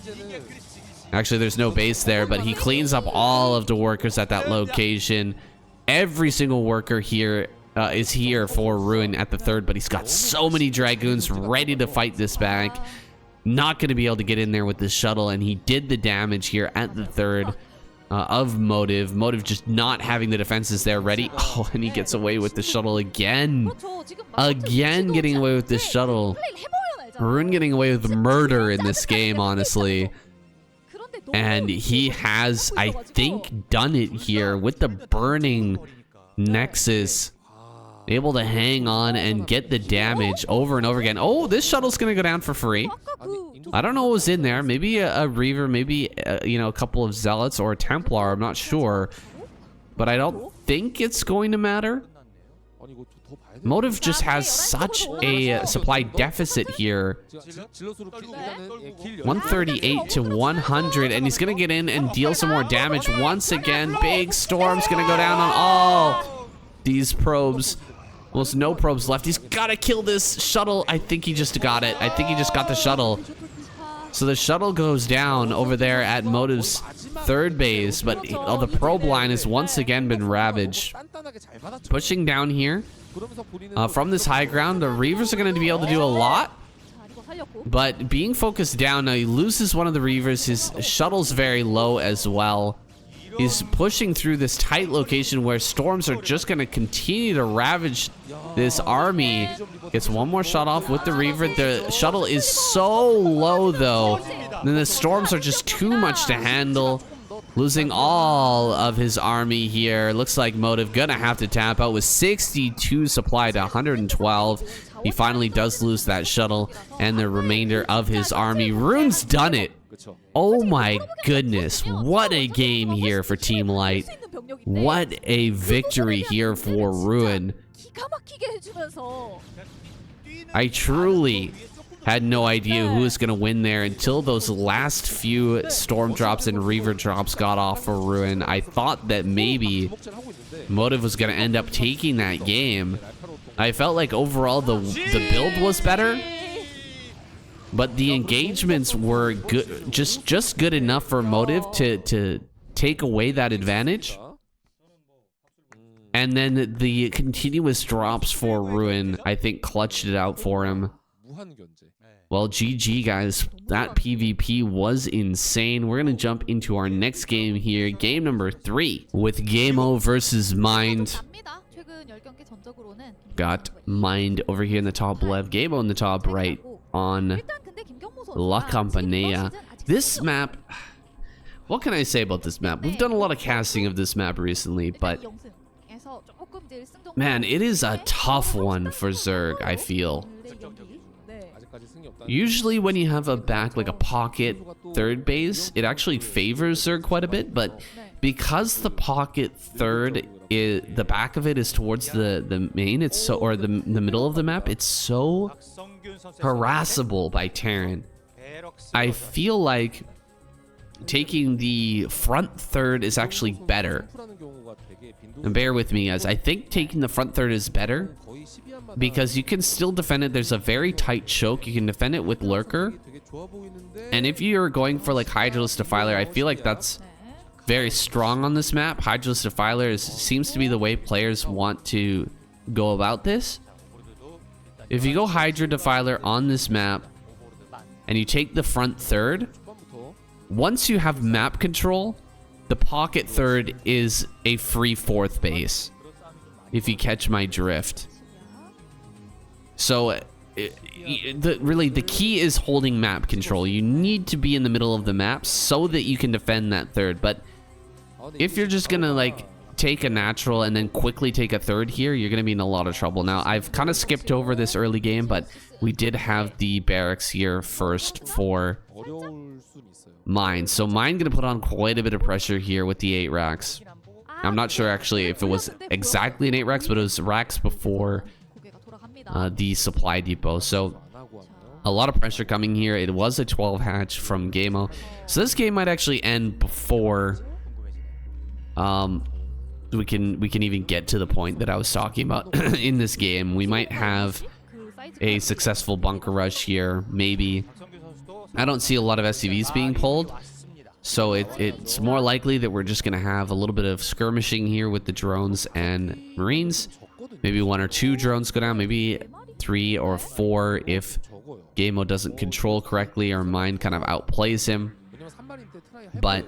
Actually, there's no base there, but he cleans up all of the workers at that location. Every single worker here is here for Ruin at the 3rd, but he's got so many Dragoons ready to fight this back. Not going to be able to get in there with this shuttle, and he did the damage here at the 3rd of Motive. Motive just not having the defenses there ready. Oh, and he gets away with the shuttle again. Again getting away with this shuttle. Ruin getting away with murder in this game, honestly. And he has, I think, done it here with the burning Nexus. Able to hang on and get the damage over and over again. Oh, this shuttle's going to go down for free. I don't know what was in there. Maybe a Reaver, maybe, a couple of Zealots or a Templar. I'm not sure. But I don't think it's going to matter. Motive just has such a supply deficit here. 138 to 100, and he's going to get in and deal some more damage once again. Big storm's going to go down on all these probes. Almost no probes left. He's got to kill this shuttle. I think he just got it. I think he just got the shuttle. So the shuttle goes down over there at Motive's 3rd base, but the probe line has once again been ravaged. Pushing down here from this high ground, the Reavers are going to be able to do a lot, but being focused down now, he loses one of the Reavers. His shuttle's very low as well. He's pushing through this tight location where storms are just going to continue to ravage this army. Gets one more shot off with the Reaver. The shuttle is so low, though. Then the storms are just too much to handle. Losing all of his army here. Looks like Motive gonna have to tap out with 62 supply to 112. He finally does lose that shuttle and the remainder of his army. Rune's done it. Oh my goodness. What a game here for Team Light. What a victory here for Rune. I truly had no idea who was going to win there until those last few storm drops and reaver drops got off for Ruin. I thought that maybe Motive was going to end up taking that game. I felt like overall the build was better, but the engagements were good, just good enough for Motive to take away that advantage. And then the continuous drops for Ruin, I think, clutched it out for him. Well, GG, guys. That PvP was insane. We're going to jump into our next game here. Game number 3 with Gameo versus Mind. Got Mind over here in the top left. Gameo in the top right on La Campanella. This map... What can I say about this map? We've done a lot of casting of this map recently, but... Man, it is a tough one for Zerg, I feel. Usually when you have a back like a pocket third base, it actually favors Zerg quite a bit, but because the pocket third is the back of it is towards the main, it's so, or the middle of the map, it's so harassable by Terran. I feel like taking the front third is actually better. And bear with me, guys. I think taking the front third is better because you can still defend it. There's a very tight choke. You can defend it with Lurker. And if you're going for like Hydraless Defiler, I feel like that's very strong on this map. Hydraless Defiler seems to be the way players want to go about this. If you go Hydra Defiler on this map and you take the front third, once you have map control, the pocket third is a free fourth base, if you catch my drift. So, really, the key is holding map control. You need to be in the middle of the map so that you can defend that third. But if you're just gonna like take a natural and then quickly take a third here, you're gonna be in a lot of trouble. Now, I've kind of skipped over this early game, but we did have the barracks here first for Mind. So Mind gonna put on quite a bit of pressure here with the 8 racks. I'm not sure actually if it was exactly an 8 racks, but it was racks before the supply depot. So a lot of pressure coming here. It was a 12 hatch from Gameo. So this game might actually end before we can even get to the point that I was talking about in this game. We might have a successful bunker rush here, maybe. I don't see a lot of SCVs being pulled, so it's more likely that we're just going to have a little bit of skirmishing here with the drones and Marines. Maybe 1 or 2 drones go down, maybe 3 or 4 if Gameo doesn't control correctly or Mind kind of outplays him. But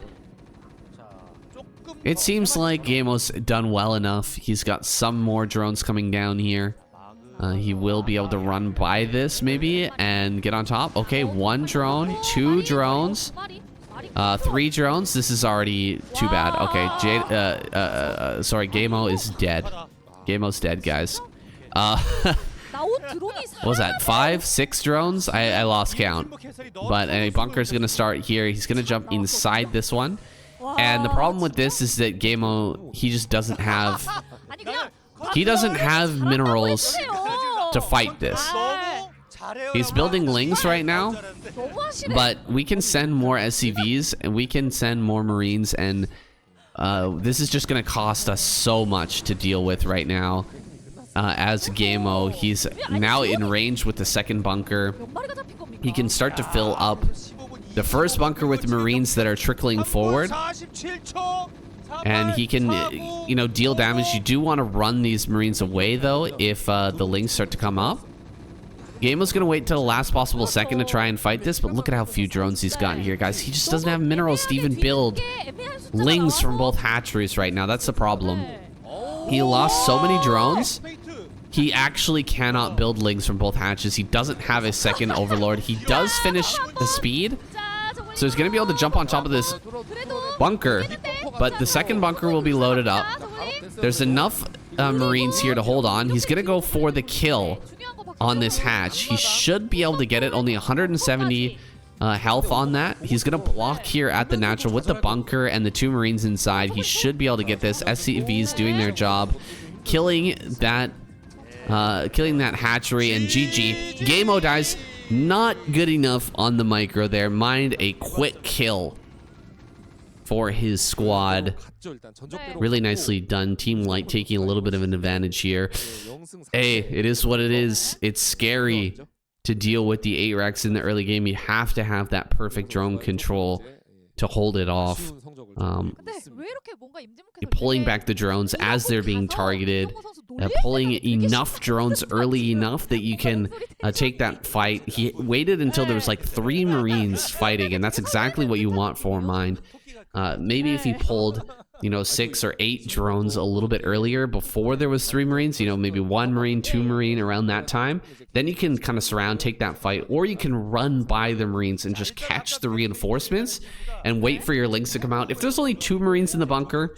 it seems like Gameo's done well enough. He's got some more drones coming down here. He will be able to run by this maybe and get on top. Okay, 1 drone, 2 drones, 3 drones. This is already too bad. Okay, sorry, Gameo is dead. Gameo's dead, guys. What was that? 5, 6 drones? I lost count. But a bunker's gonna start here. He's gonna jump inside this one. And the problem with this is that Gameo, he just doesn't have... He doesn't have minerals to fight this. He's building Lings right now, but we can send more SCVs and we can send more Marines, and this is just going to cost us so much to deal with right now. As Gameo, he's now in range with the second bunker. He can start to fill up the first bunker with Marines that are trickling forward. And he can, you know, deal damage. You do want to run these Marines away, though, if the Lings start to come up. Game was going to wait till the last possible second to try and fight this, but look at how few drones he's got here, guys. He just doesn't have minerals to even build lings from both hatcheries right now. That's the problem. He lost so many drones. He actually cannot build lings from both hatches. He doesn't have a second overlord. He does finish the speed, so he's going to be able to jump on top of this bunker, but the second bunker will be loaded up. There's enough Marines here to hold on. He's going to go for the kill on this hatch. He should be able to get it. Only 170 health on that. He's going to block here at the natural with the bunker and the 2 Marines inside. He should be able to get this. SCVs doing their job, killing that hatchery, and GG. Game-o dies. Not good enough on the micro there. Mind a quick kill for his squad. Really nicely done. Team Light taking a little bit of an advantage here. Hey, it is what it is. It's scary to deal with the 8-Rex in the early game. You have to have that perfect drone control to hold it off. You're pulling back the drones as they're being targeted. Pulling enough drones early enough that you can take that fight. He waited until there was like 3 Marines fighting, and that's exactly what you want for Mind. Maybe if he pulled, 6 or 8 drones a little bit earlier before there was 3 Marines, maybe 1 Marine, 2 Marine around that time, then you can kind of surround, take that fight, or you can run by the Marines and just catch the reinforcements and wait for your links to come out. If there's only 2 Marines in the bunker,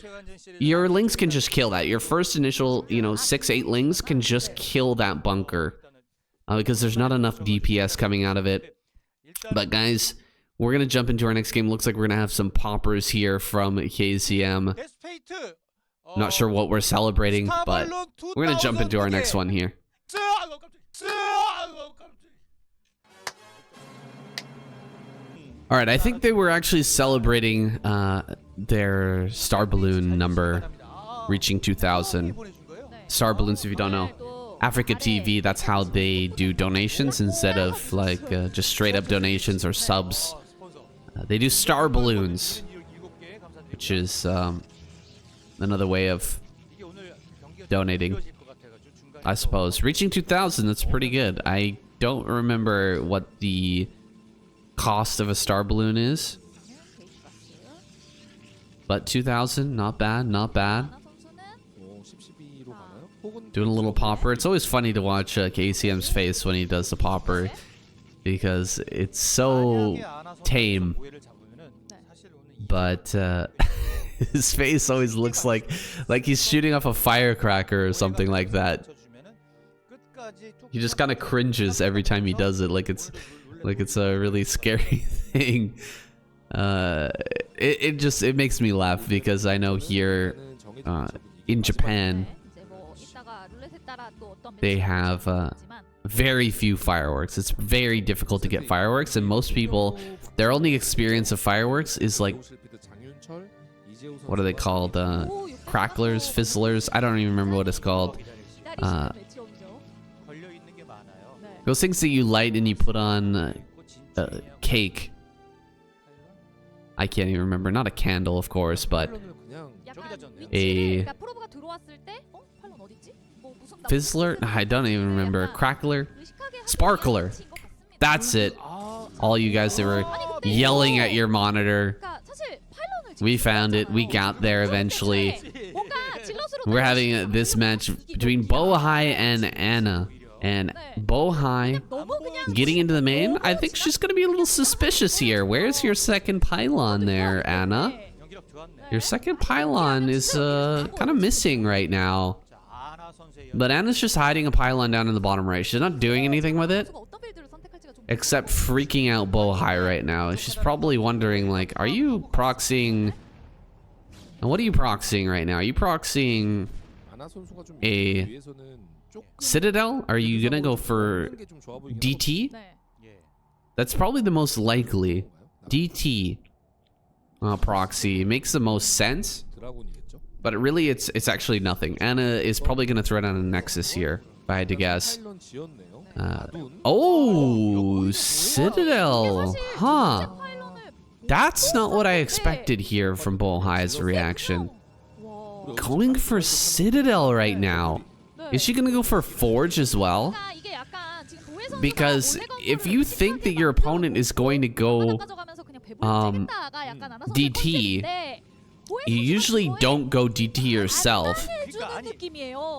your links can just kill that. Your first initial, 6, 8 links can just kill that bunker because there's not enough DPS coming out of it. But guys, we're going to jump into our next game. Looks like we're going to have some poppers here from KCM. Not sure what we're celebrating, but we're going to jump into our next one here. All right, I think they were actually celebrating their star balloon number reaching 2,000. Star balloons, if you don't know. Africa TV, that's how they do donations instead of like just straight up donations or subs. They do star balloons, which is another way of donating, I suppose. Reaching 2,000, that's pretty good. I don't remember what the cost of a star balloon is, but 2,000, not bad, not bad. Doing a little popper. It's always funny to watch KCM's face when he does the popper because it's so tame, but his face always looks like he's shooting off a firecracker or something like that. He just kind of cringes every time he does it, like it's a really scary thing. It makes me laugh because I know here in Japan they have very few fireworks. It's very difficult to get fireworks, and most people, their only experience of fireworks is like, what are they called? Cracklers, fizzlers? I don't even remember what it's called. Those things that you light and you put on cake. I can't even remember. Not a candle, of course, but a fizzler? I don't even remember. Crackler? Sparkler. That's it. All you guys that were yelling at your monitor. We found it. We got there eventually. We're having this match between Bohai and Anna. And Bohai getting into the main. I think she's going to be a little suspicious here. Where's your second pylon there, Anna? Your second pylon is kind of missing right now. But Anna's just hiding a pylon down in the bottom right. She's not doing anything with it, except freaking out Bohai right now. She's probably wondering, like, are you proxying... What are you proxying right now? Are you proxying a Citadel? Are you gonna go for DT? That's probably the most likely. DT proxy makes the most sense. But really, it's actually nothing. Anna is probably going to throw down a Nexus here, if I had to guess. Oh, Citadel. Huh. That's not what I expected here from Bohai's reaction. Going for Citadel right now. Is she going to go for Forge as well? because if you think that your opponent is going to go DT, you usually don't go DT yourself.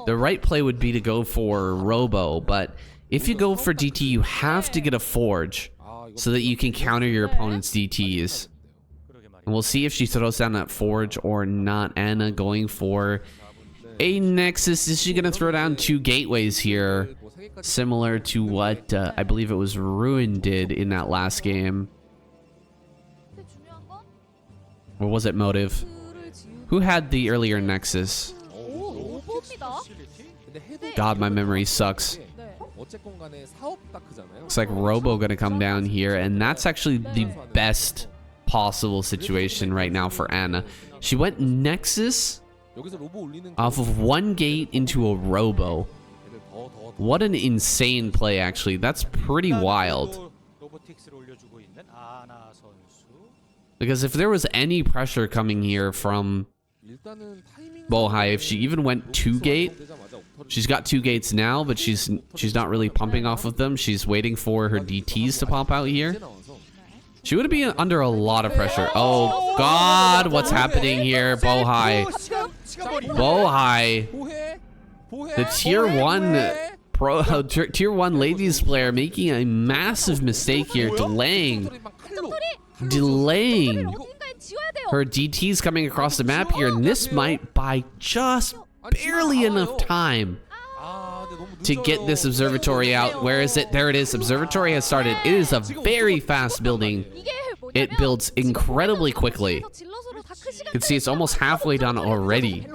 The right play would be to go for Robo, but if you go for DT, you have to get a Forge so that you can counter your opponent's DTs. And we'll see if she throws down that Forge or not. Anna going for a Nexus. Is she going to throw down 2 gateways here? Similar to what I believe it was Ruin did in that last game. Or was it Motive? Who had the earlier Nexus? God, my memory sucks. Looks like Robo going to come down here, and that's actually the best possible situation right now for Anna. She went Nexus off of 1 gate into a Robo. What an insane play, actually. That's pretty wild. Because if there was any pressure coming here from Bohai, if she even went 2 gate, she's got 2 gates now, but she's not really pumping off of them. She's waiting for her DTs to pop out here. She would be under a lot of pressure. Oh God, what's happening here, Bohai? Bohai, the tier 1 ladies player, making a massive mistake here, delaying her DTs coming across the map here, and this might buy just barely enough time to get this observatory out. Where is it? There it is. Observatory has started. It is a very fast building. It builds incredibly quickly. You can see it's almost halfway done already.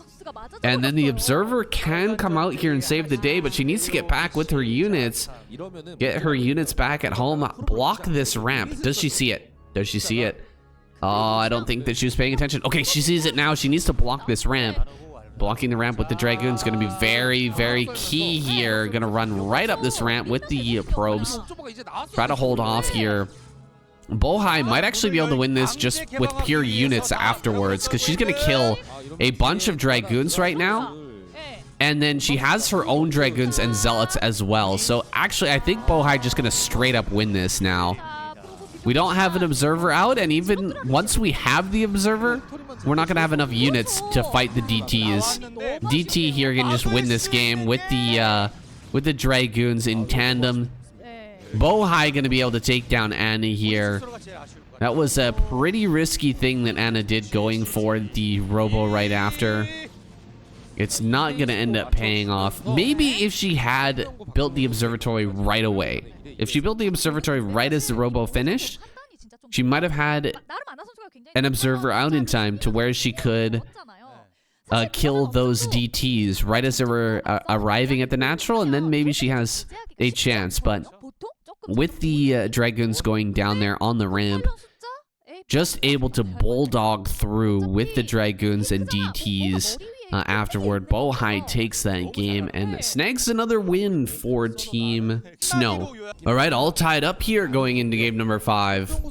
And then the observer can come out here and save the day, but she needs to get back with her units. Get her units back at home. Block this ramp. Does she see it? Does she see it? Oh, I don't think that she was paying attention. Okay, she sees it now. She needs to block this ramp. Blocking the ramp with the Dragoon is going to be very, very key here. Going to run right up this ramp with the probes. Try to hold off here. Bohai might actually be able to win this just with pure units afterwards, because she's going to kill a bunch of Dragoons right now. And then she has her own Dragoons and Zealots as well. So actually, I think Bohai just going to straight up win this now. We don't have an observer out, and even once we have the observer, we're not going to have enough units to fight the DTs. DT here can just win this game with the Dragoons in tandem. Bohai going to be able to take down Anna here. That was a pretty risky thing that Anna did, going for the Robo right after. It's not going to end up paying off. Maybe if she had built the observatory right away. If she built the observatory right as the Robo finished, she might have had an observer out in time to where she could kill those DTs right as they were arriving at the natural, and then maybe she has a chance. But with the Dragoons going down there on the ramp, just able to bulldog through with the Dragoons and DTs. Afterward, Bohai takes that game and snags another win for Team Snow. All right, all tied up here going into game number 5.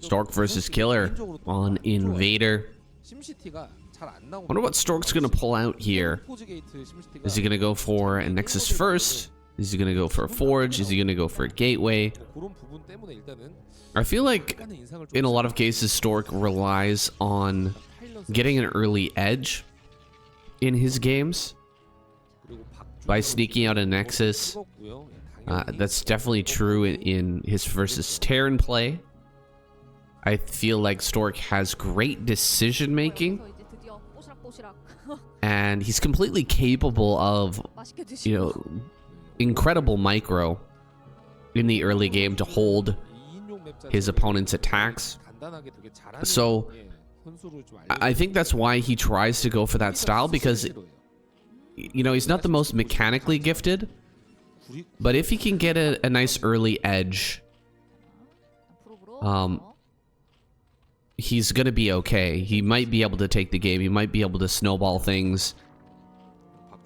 Stork versus Killer on Invader. Wonder what Stork's gonna pull out here. Is he gonna go for a Nexus first? Is he gonna go for a Forge? Is he gonna go for a Gateway? I feel like in a lot of cases, Stork relies on getting an early edge in his games by sneaking out a Nexus. That's definitely true in his versus Terran play. I feel like Stork has great decision making, and he's completely capable of, you know, incredible micro in the early game to hold his opponent's attacks. So I think that's why he tries to go for that style, because, you know, he's not the most mechanically gifted, but if he can get a nice early edge, he's gonna be okay. He might be able to take the game. He might be able to snowball things.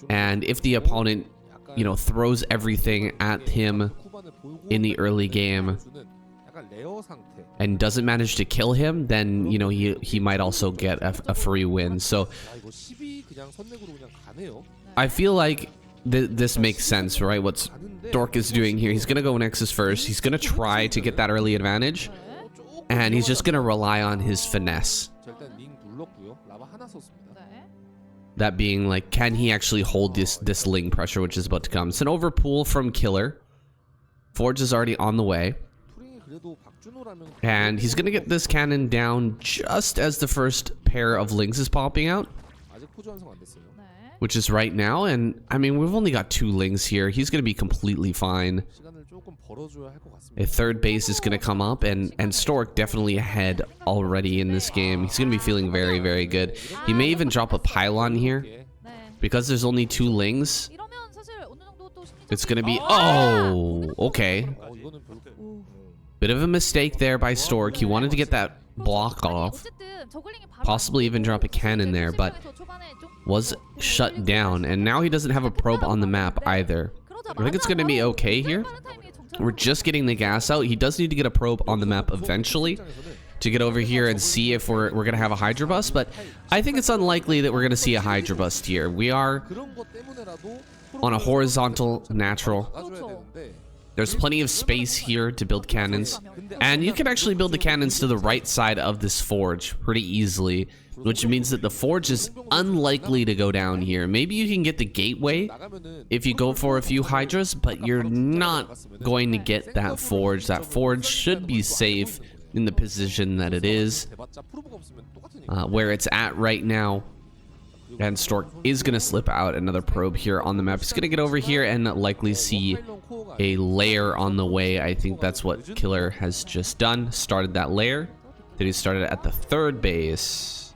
And if the opponent, you know, throws everything at him in the early game and doesn't manage to kill him, then, you know, he might also get a free win. So I feel like this makes sense, right? What Stork is doing here. He's going to go Nexus first. He's going to try to get that early advantage. And he's just going to rely on his finesse. That being like, can he actually hold this Ling pressure, which is about to come? It's an overpull from Killer. Forge is already on the way. And he's going to get this cannon down just as the first pair of Lings is popping out. Which is right now. And, I mean, we've only got 2 Lings here. He's going to be completely fine. A third base is going to come up. And Stork definitely ahead already in this game. He's going to be feeling very, very good. He may even drop a pylon here. Because there's only 2 Lings. It's going to be... Oh! Okay. Bit of a mistake there by Stork. He wanted to get that block off. Possibly even drop a cannon there, but was shut down. And now he doesn't have a probe on the map either. I think it's going to be okay here. We're just getting the gas out. He does need to get a probe on the map eventually to get over here and see if we're going to have a Hydra bust. But I think it's unlikely that we're going to see a Hydra bust here. We are on a horizontal natural. There's plenty of space here to build cannons. And you can actually build the cannons to the right side of this forge pretty easily, which means that the forge is unlikely to go down here. Maybe you can get the gateway if you go for a few Hydras, but you're not going to get that forge. That forge should be safe in the position that it is, where it's at right now. And Stork is going to slip out another probe here on the map. He's going to get over here and likely see a layer on the way. I think that's what Killer has just done. Started that layer. Then he started at the third base.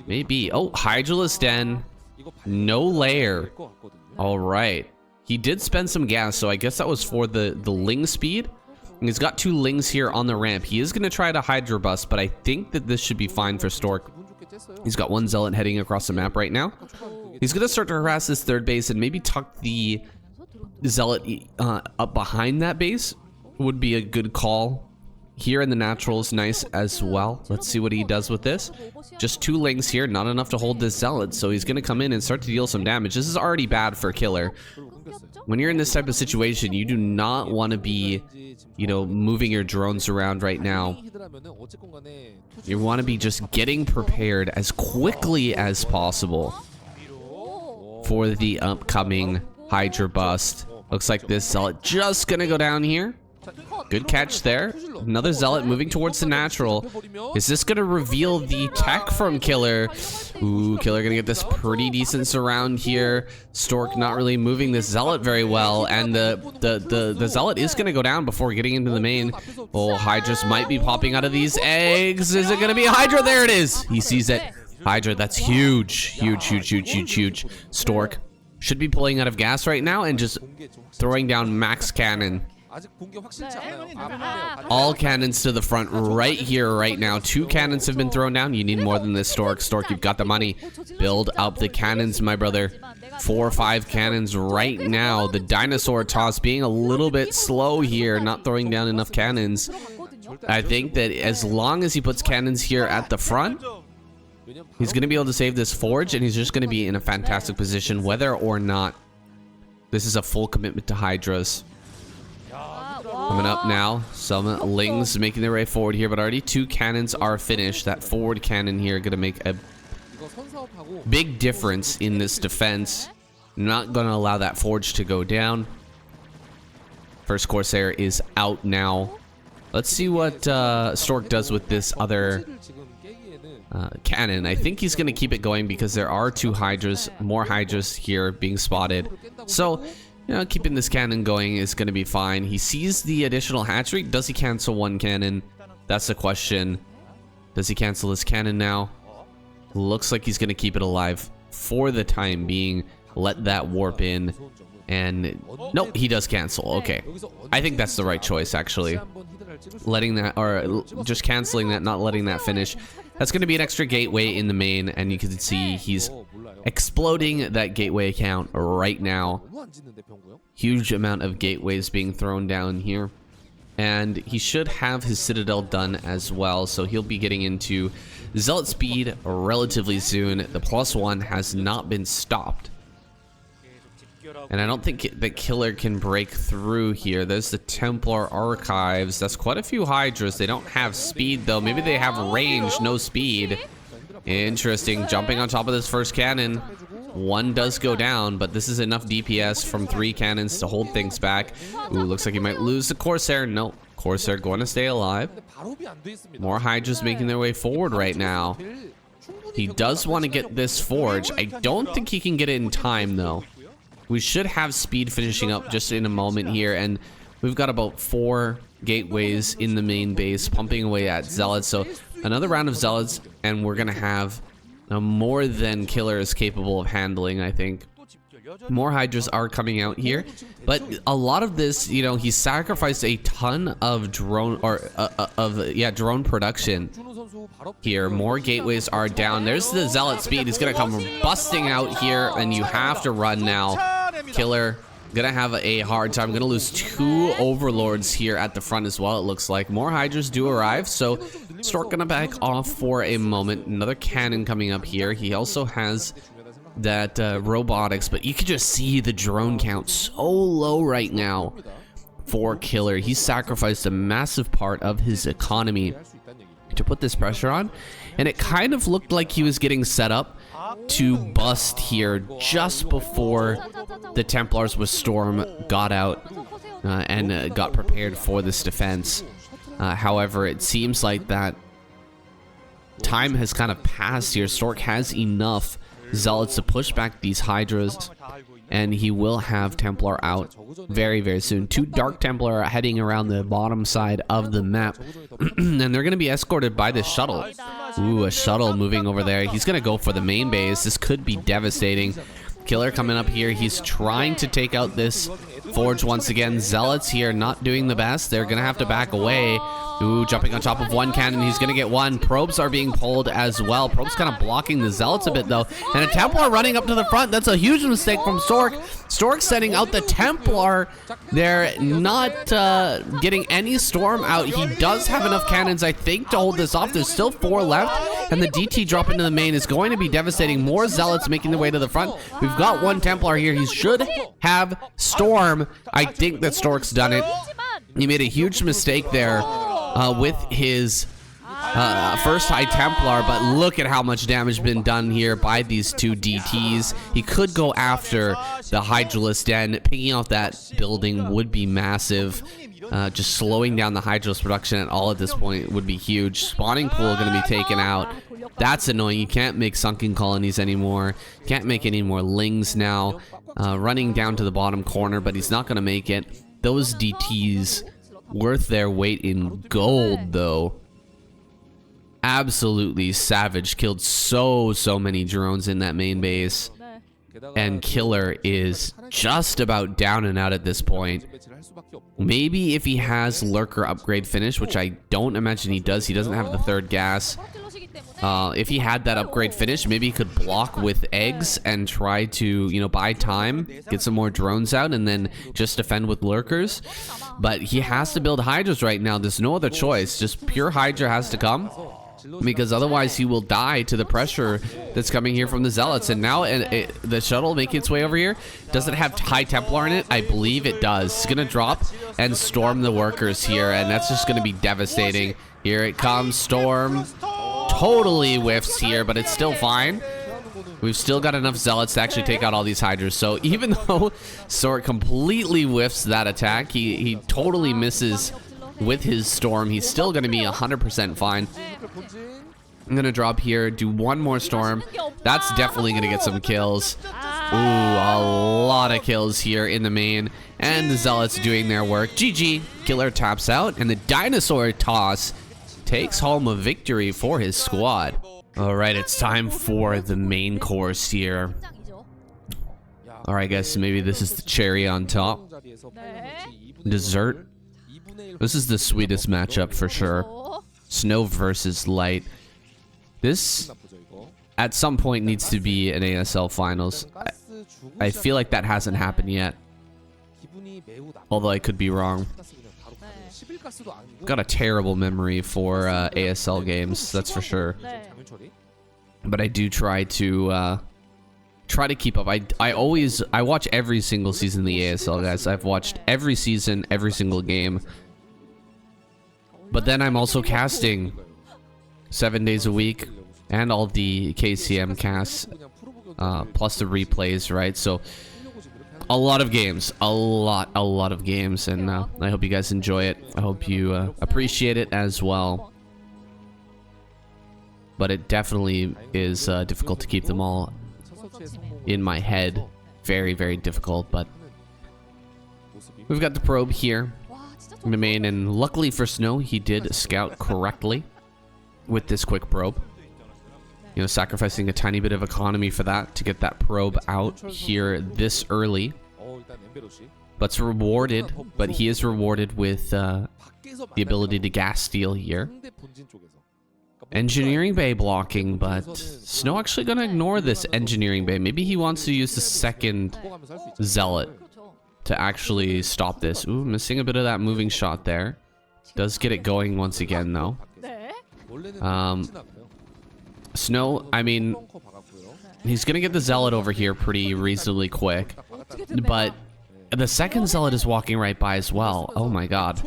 Maybe. Oh, Hydraless Den. No layer. All right. He did spend some gas, so I guess that was for the Ling speed. And he's got 2 Lings here on the ramp. He is going to try to Hydra bust, but I think that this should be fine for Stork. He's got 1 Zealot heading across the map right now. He's going to start to harass this third base and maybe tuck the Zealot up behind that base. Would be a good call. Here in the natural is nice as well. Let's see what he does with this. Just 2 Lings here, not enough to hold this Zealot, so he's going to come in and start to deal some damage. This is already bad for Killer. When you're in this type of situation, you do not want to be, you know, moving your drones around right now. You want to be just getting prepared as quickly as possible for the upcoming Hydra bust. Looks like this Zealot just gonna go down here. Good catch there. Another Zealot moving towards the natural. Is this gonna reveal the tech from Killer? Ooh, Killer gonna get this pretty decent surround here. Stork not really moving this Zealot very well, and the Zealot is gonna go down before getting into the main. Oh, Hydras might be popping out of these eggs. Is it gonna be a Hydra? There it is. He sees it. Hydra, that's huge. Huge, huge, huge, huge, huge. Stork should be pulling out of gas right now and just throwing down max cannon. All cannons to the front right here, right now. 2 cannons have been thrown down. You need more than this, Stork. Stork, you've got the money. Build up the cannons, my brother. 4 or 5 cannons right now. The dinosaur toss being a little bit slow here, not throwing down enough cannons. I think that as long as he puts cannons here at the front, he's going to be able to save this forge, and he's just going to be in a fantastic position, whether or not this is a full commitment to Hydras. Coming up now, some Lings making their way forward here, but already 2 cannons are finished. That forward cannon here going to make a big difference in this defense. Not going to allow that forge to go down. First Corsair is out now. Let's see what Stork does with this other cannon. I think he's going to keep it going because there are 2 Hydras, more Hydras here being spotted. So, you know, keeping this cannon going is going to be fine. He sees the additional hatchery. Does he cancel 1 cannon? That's the question. Does he cancel this cannon now? Looks like he's going to keep it alive for the time being. Let that warp in. And nope, he does cancel. Okay. I think that's the right choice, actually. Letting that, or just canceling that, not letting that finish. That's going to be an extra gateway in the main, and you can see he's exploding that gateway account right now. Huge amount of gateways being thrown down here. And he should have his Citadel done as well, so he'll be getting into Zealot speed relatively soon. The +1 has not been stopped. And I don't think the killer can break through here. There's the Templar Archives. That's quite a few Hydras. They don't have speed, though. Maybe they have range, no speed. Interesting. Jumping on top of this first cannon. One does go down, but this is enough DPS from 3 cannons to hold things back. Ooh, looks like he might lose the Corsair. No, Corsair going to stay alive. More Hydras making their way forward right now. He does want to get this forge. I don't think he can get it in time, though. We should have speed finishing up just in a moment here, and we've got about 4 gateways in the main base pumping away at Zealots. So another round of Zealots, and we're going to have more than Killer is capable of handling, I think. More Hydras are coming out here, but a lot of this, you know, he sacrificed a ton of drone drone production here. More gateways are down. There's the Zealot speed. He's gonna come busting out here, and you have to run now. Killer gonna have a hard time. Gonna lose 2 overlords here at the front as well, it looks like. More Hydras do arrive, so Stork gonna back off for a moment. Another cannon coming up here. He also has that robotics, but you can just see the drone count so low right now for Killer. He sacrificed a massive part of his economy to put this pressure on, and it kind of looked like he was getting set up to bust here just before the Templars with Storm got out and got prepared for this defense. However, it seems like that time has kind of passed here. Stork has enough Zealots to push back these Hydras, and he will have Templar out very, very soon. 2 Dark Templar are heading around the bottom side of the map, and they're going to be escorted by this shuttle. Ooh, a shuttle moving over there. He's going to go for the main base. This could be devastating. Killer coming up here. He's trying to take out this forge once again. Zealots here not doing the best. They're going to have to back away. Ooh, jumping on top of 1 cannon. He's going to get 1. Probes are being pulled as well. Probes kind of blocking the Zealots a bit, though. And a Templar running up to the front. That's a huge mistake from Stork. Stork setting out the Templar. They're not getting any Storm out. He does have enough cannons, I think, to hold this off. There's still 4 left. And the DT drop into the main is going to be devastating. More Zealots making their way to the front. We've got 1 Templar here. He should have Storm. I think that Stork's done it. He made a huge mistake there with his first High Templar, but look at how much damage been done here by these 2 DTs. He could go after the Hydralisk Den. Picking out that building would be massive. Just slowing down the Hydralisk production at all at this point would be huge. Spawning pool going to be taken out. That's annoying. You can't make sunken colonies anymore. Can't make any more lings now. Running down to the bottom corner, but he's not going to make it. Those DTs worth their weight in gold, though. Absolutely savage. Killed so many drones in that main base. And Killer is just about down and out at this point. Maybe if he has Lurker upgrade finish, which I don't imagine he does. He doesn't have the 3rd gas. If he had that upgrade finish, maybe he could block with eggs and try to, you know, buy time, get some more drones out, and then just defend with Lurkers. But he has to build Hydras right now. There's no other choice. Just pure Hydra has to come, because otherwise he will die to the pressure that's coming here from the Zealots. And now the shuttle making its way over here. Does it have High Templar in it? I believe it does. It's going to drop and storm the workers here, and that's just going to be devastating. Here it comes. Storm totally whiffs here, but it's still fine. We've still got enough Zealots to actually take out all these Hydras. So even though Stork completely whiffs that attack, he totally misses with his Storm. He's still going to be 100% fine. I'm going to drop here, do 1 more Storm. That's definitely going to get some kills. Ooh, a lot of kills here in the main. And the Zealots doing their work. GG. Killer taps out, and the Dinosaur Toss takes home a victory for his squad. All right, it's time for the main course here. All right, guys, so maybe this is the cherry on top. Dessert. This is the sweetest matchup for sure. Snow versus Light. This, at some point, needs to be an ASL Finals. I feel like that hasn't happened yet. Although I could be wrong. Got a terrible memory for ASL games, that's for sure. But I do try to try to keep up. I watch every single season of the ASL, guys. I've watched every season, every single game. But then I'm also casting 7 days a week and all the KCM casts, plus the replays, right? So a lot of games, a lot of games, and I hope you guys enjoy it. I hope you appreciate it as well. But it definitely is difficult to keep them all in my head. Very, very difficult. But we've got the probe here in the main, and luckily for Snow, he did scout correctly with this quick probe. You know, sacrificing a tiny bit of economy for that to get that probe out here this early. But it's rewarded, but he is rewarded with the ability to gas steal here. Engineering bay blocking, but Snow actually gonna ignore this engineering bay. Maybe he wants to use the second zealot to actually stop this. Ooh, missing a bit of that moving shot there. Does get it going once again, though. Snow, I mean, he's gonna get the zealot over here pretty reasonably quick, but the second zealot is walking right by as well. Oh my god.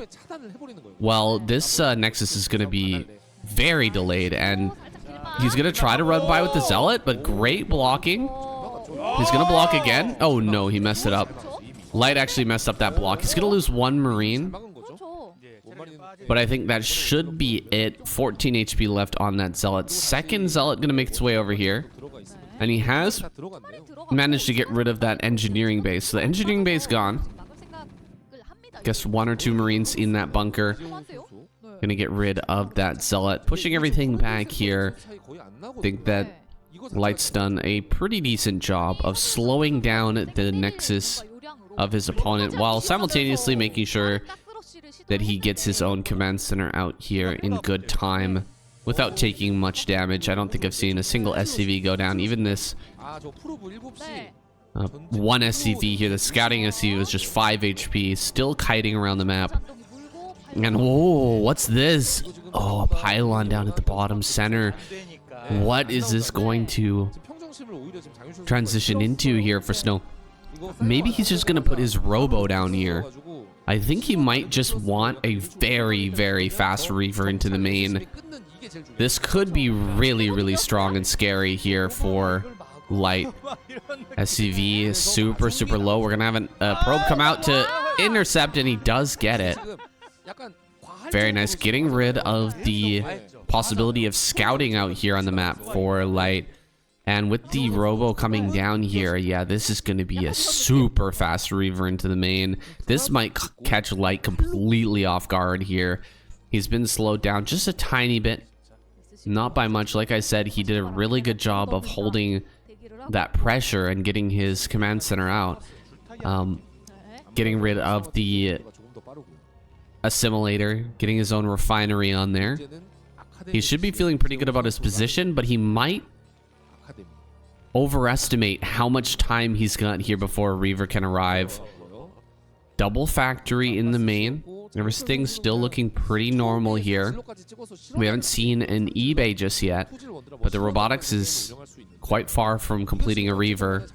Well, this Nexus is gonna be very delayed, and he's gonna try to run by with the zealot, but great blocking. He's gonna block again. Oh no, he messed it up. Light actually messed up that block. He's gonna lose one marine, but I think that should be it. 14 HP left on that zealot. Second zealot gonna make its way over here, and he has managed to get rid of that engineering base. So the engineering base gone. Guess 1 or 2 marines in that bunker. Gonna get rid of that zealot, pushing everything back here. I think that Light's done a pretty decent job of slowing down the nexus of his opponent while simultaneously making sure that he gets his own command center out here in good time without taking much damage. I don't think I've seen a single SCV go down. Even this one SCV here, the scouting SCV, was just 5 HP, still kiting around the map. And oh, what's this? Oh, a pylon down at the bottom center. What is this going to transition into here for Snow? Maybe he's just gonna put his robo down here. I think he might just want a very, very fast Reaver into the main. This could be really, really strong and scary here for Light. SCV is super, super low. We're gonna have a probe come out to intercept, and he does get it. Very nice. Getting rid of the possibility of scouting out here on the map for Light. And with the robo coming down here, yeah, this is going to be a super fast Reaver into the main. This might catch Light completely off guard here. He's been slowed down just a tiny bit. Not by much. Like I said, he did a really good job of holding that pressure and getting his command center out. Getting rid of the assimilator, getting his own refinery on there. He should be feeling pretty good about his position, but he might overestimate how much time he's got here before a Reaver can arrive. Double factory in the main. Everything's still looking pretty normal here. We haven't seen an eBay just yet, but the robotics is quite far from completing a Reaver.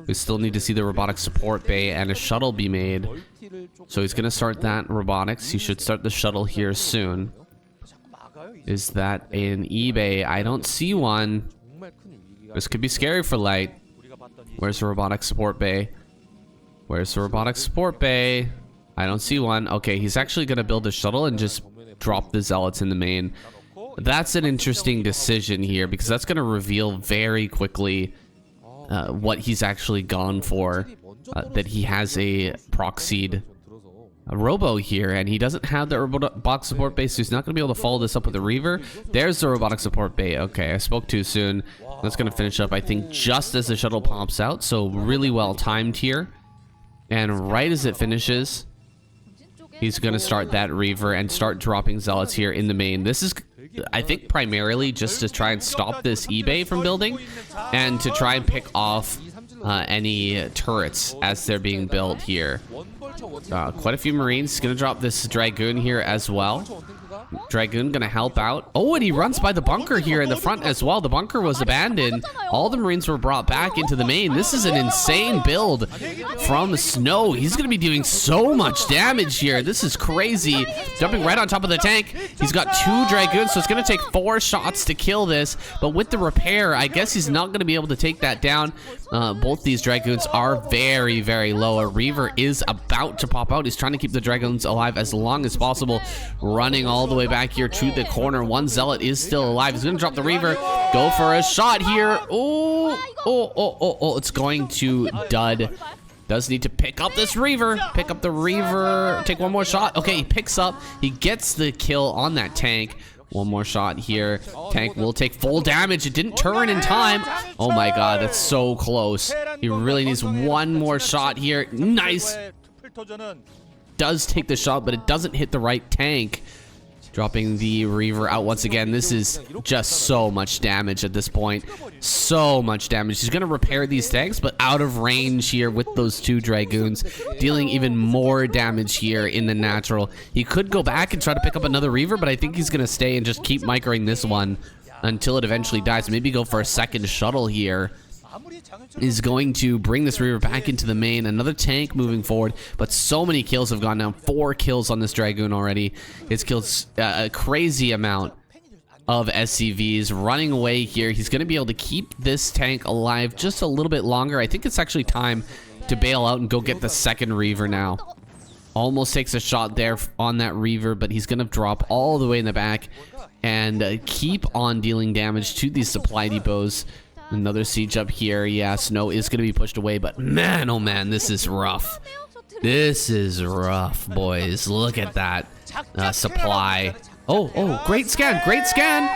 We still need to see the robotics support bay and a shuttle be made. So he's going to start that robotics. He should start the shuttle here soon. Is that an eBay? I don't see one. This could be scary for Light. Where's the robotics support bay? Where's the robotics support bay? I don't see one. Okay, he's actually going to build a shuttle and just drop the zealots in the main. That's an interesting decision here, because that's going to reveal very quickly what he's actually gone for. That he has a proxied robo here, and he doesn't have the robotic support base, so he's not going to be able to follow this up with a Reaver. There's the robotic support bay. Okay, I spoke too soon. That's going to finish up, I think, just as the shuttle pops out, so really well timed here. And right as it finishes, he's going to start that Reaver and start dropping zealots here in the main. This is, I think, primarily just to try and stop this eBay from building and to try and pick off any turrets as they're being built here. Quite a few Marines. He's going to drop this Dragoon here as well. Dragoon gonna help out. Oh, and he runs by the bunker here in the front as well. The bunker was abandoned. All the Marines were brought back into the main. This is an insane build from Snow. He's gonna be doing so much damage here. This is crazy. Jumping right on top of the tank. He's got 2 Dragoons, so it's gonna take 4 shots to kill this. But with the repair, I guess he's not gonna be able to take that down. Both these Dragoons are very, very low. A Reaver is about to pop out. He's trying to keep the Dragoons alive as long as possible. Running all the way back here to the corner. One Zealot is still alive. He's gonna drop the Reaver. Go for a shot here. Oh, it's going to dud. Does need to pick up this Reaver. Pick up the Reaver. Take one more shot. Okay, he picks up. He gets the kill on that tank. One more shot here. Tank will take full damage. It didn't turn in time. Oh my god, that's so close. He really needs one more shot here. Nice. Does take the shot, but it doesn't hit the right tank. Dropping the Reaver out once again. This is just so much damage at this point. So much damage. He's going to repair these tanks, but out of range here with those 2 Dragoons. Dealing even more damage here in the natural. He could go back and try to pick up another Reaver, but I think he's going to stay and just keep microing this one until it eventually dies. Maybe go for a second shuttle here. Is going to bring this Reaver back into the main. Another tank moving forward, but so many kills have gone down. 4 kills on this Dragoon already. It's killed a crazy amount of SCVs. Running away here. He's going to be able to keep this tank alive just a little bit longer. I think it's actually time to bail out and go get the second Reaver now. Almost takes a shot there on that Reaver, but he's going to drop all the way in the back and keep on dealing damage to these supply depots. Another siege up here. Yeah, Snow is going to be pushed away, but man, oh man, this is rough. This is rough, boys. Look at that supply. Oh, great scan, great scan.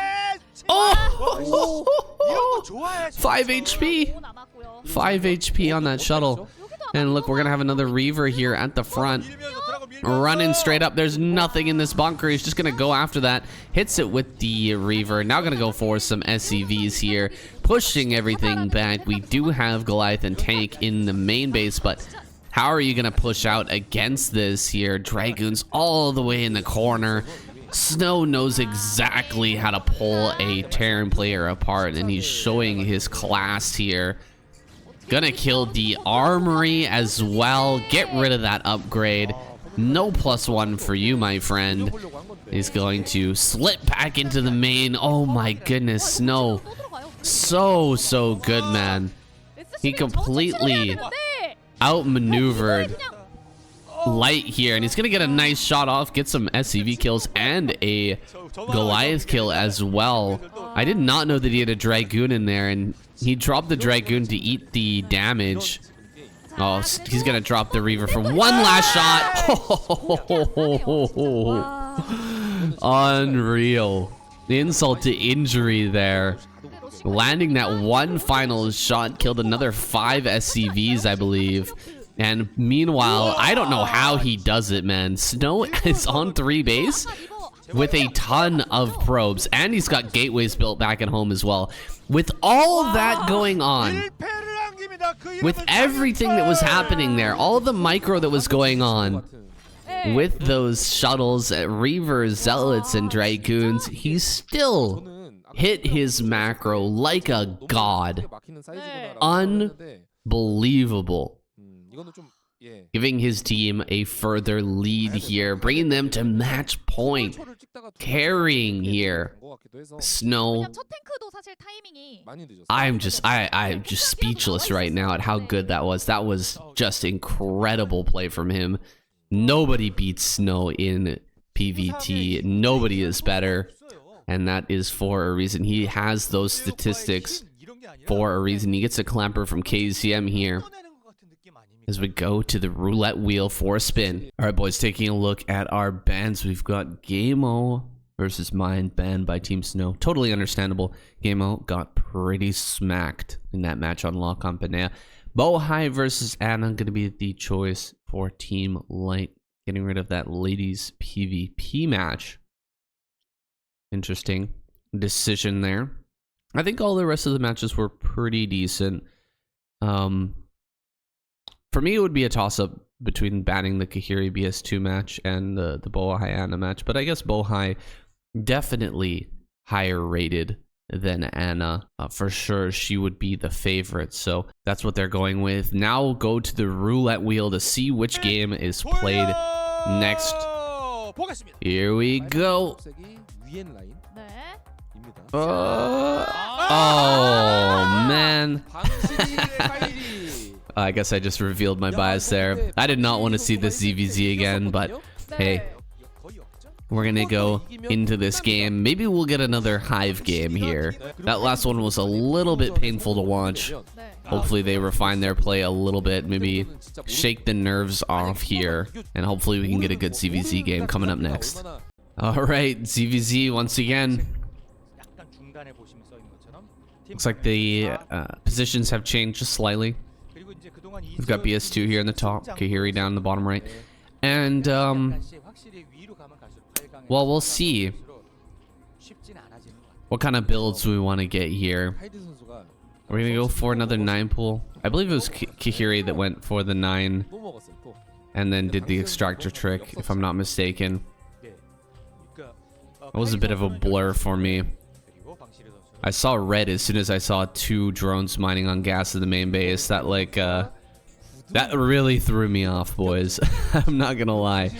Oh, 5 HP. 5 HP on that shuttle. And look, we're going to have another Reaver here at the front. Running straight up. There's nothing in this bunker. He's just going to go after that. Hits it with the Reaver. Now going to go for some SCVs here. Pushing everything back. We do have Goliath and Tank in the main base, but how are you going to push out against this here? Dragoons all the way in the corner. Snow knows exactly how to pull a Terran player apart, and he's showing his class here. Gonna kill the armory as well. Get rid of that upgrade. No +1 for you, my friend. He's going to slip back into the main. Oh my goodness, Snow. So good, man. He completely outmaneuvered Light here, and he's gonna get a nice shot off, get some SCV kills and a Goliath kill as well. I did not know that he had a Dragoon in there, and he dropped the Dragoon to eat the damage. Oh, he's gonna drop the Reaver for one last shot. Unreal. The insult to injury there. Landing that one final shot killed another 5 SCVs, I believe. And meanwhile, I don't know how he does it, man. Snow is on 3 base with a ton of probes, and he's got gateways built back at home as well. With all of that going on, with everything that was happening there, all the micro that was going on, with those shuttles, Reavers, Zealots, and Dragoons, he still hit his macro like a god. Unbelievable. Giving his team a further lead here, bringing them to match point, carrying here. Snow, I'm just speechless right now at how good that was. That was just incredible play from him. Nobody beats Snow in PvT. Nobody is better, and that is for a reason. He has those statistics for a reason. He gets a clamper from KCM here as we go to the roulette wheel for a spin. All right, boys, taking a look at our bans. We've got Gameo versus Mind, banned by Team Snow. Totally understandable. Gameo got pretty smacked in that match on La Compañía. Bohai versus Anna going to be the choice for Team Light. Getting rid of that ladies PvP match. Interesting decision there. I think all the rest of the matches were pretty decent. For me, it would be a toss-up between banning the Kahiri BS2 match and the Bohai Anna match. But I guess Bohai definitely higher rated than Anna. For sure, she would be the favorite. So that's what they're going with. Now we'll go to the roulette wheel to see which game is played next. Here we go. Oh, man. I guess I just revealed my bias there. I did not want to see this ZVZ again, but hey, we're gonna go into this game. Maybe we'll get another Hive game here. That last one was a little bit painful to watch. Hopefully they refine their play a little bit, maybe shake the nerves off here, and hopefully we can get a good ZVZ game coming up next. Alright, ZVZ once again. Looks like the positions have changed just slightly. We've got BS2 here in the top, Kahiri down in the bottom right. And, well, we'll see what kind of builds we want to get here. We're going to go for another 9 pool. I believe it was Kahiri that went for the 9 and then did the extractor trick, if I'm not mistaken. That was a bit of a blur for me. I saw red as soon as I saw 2 drones mining on gas in the main base. That like that really threw me off, boys. I'm not gonna lie.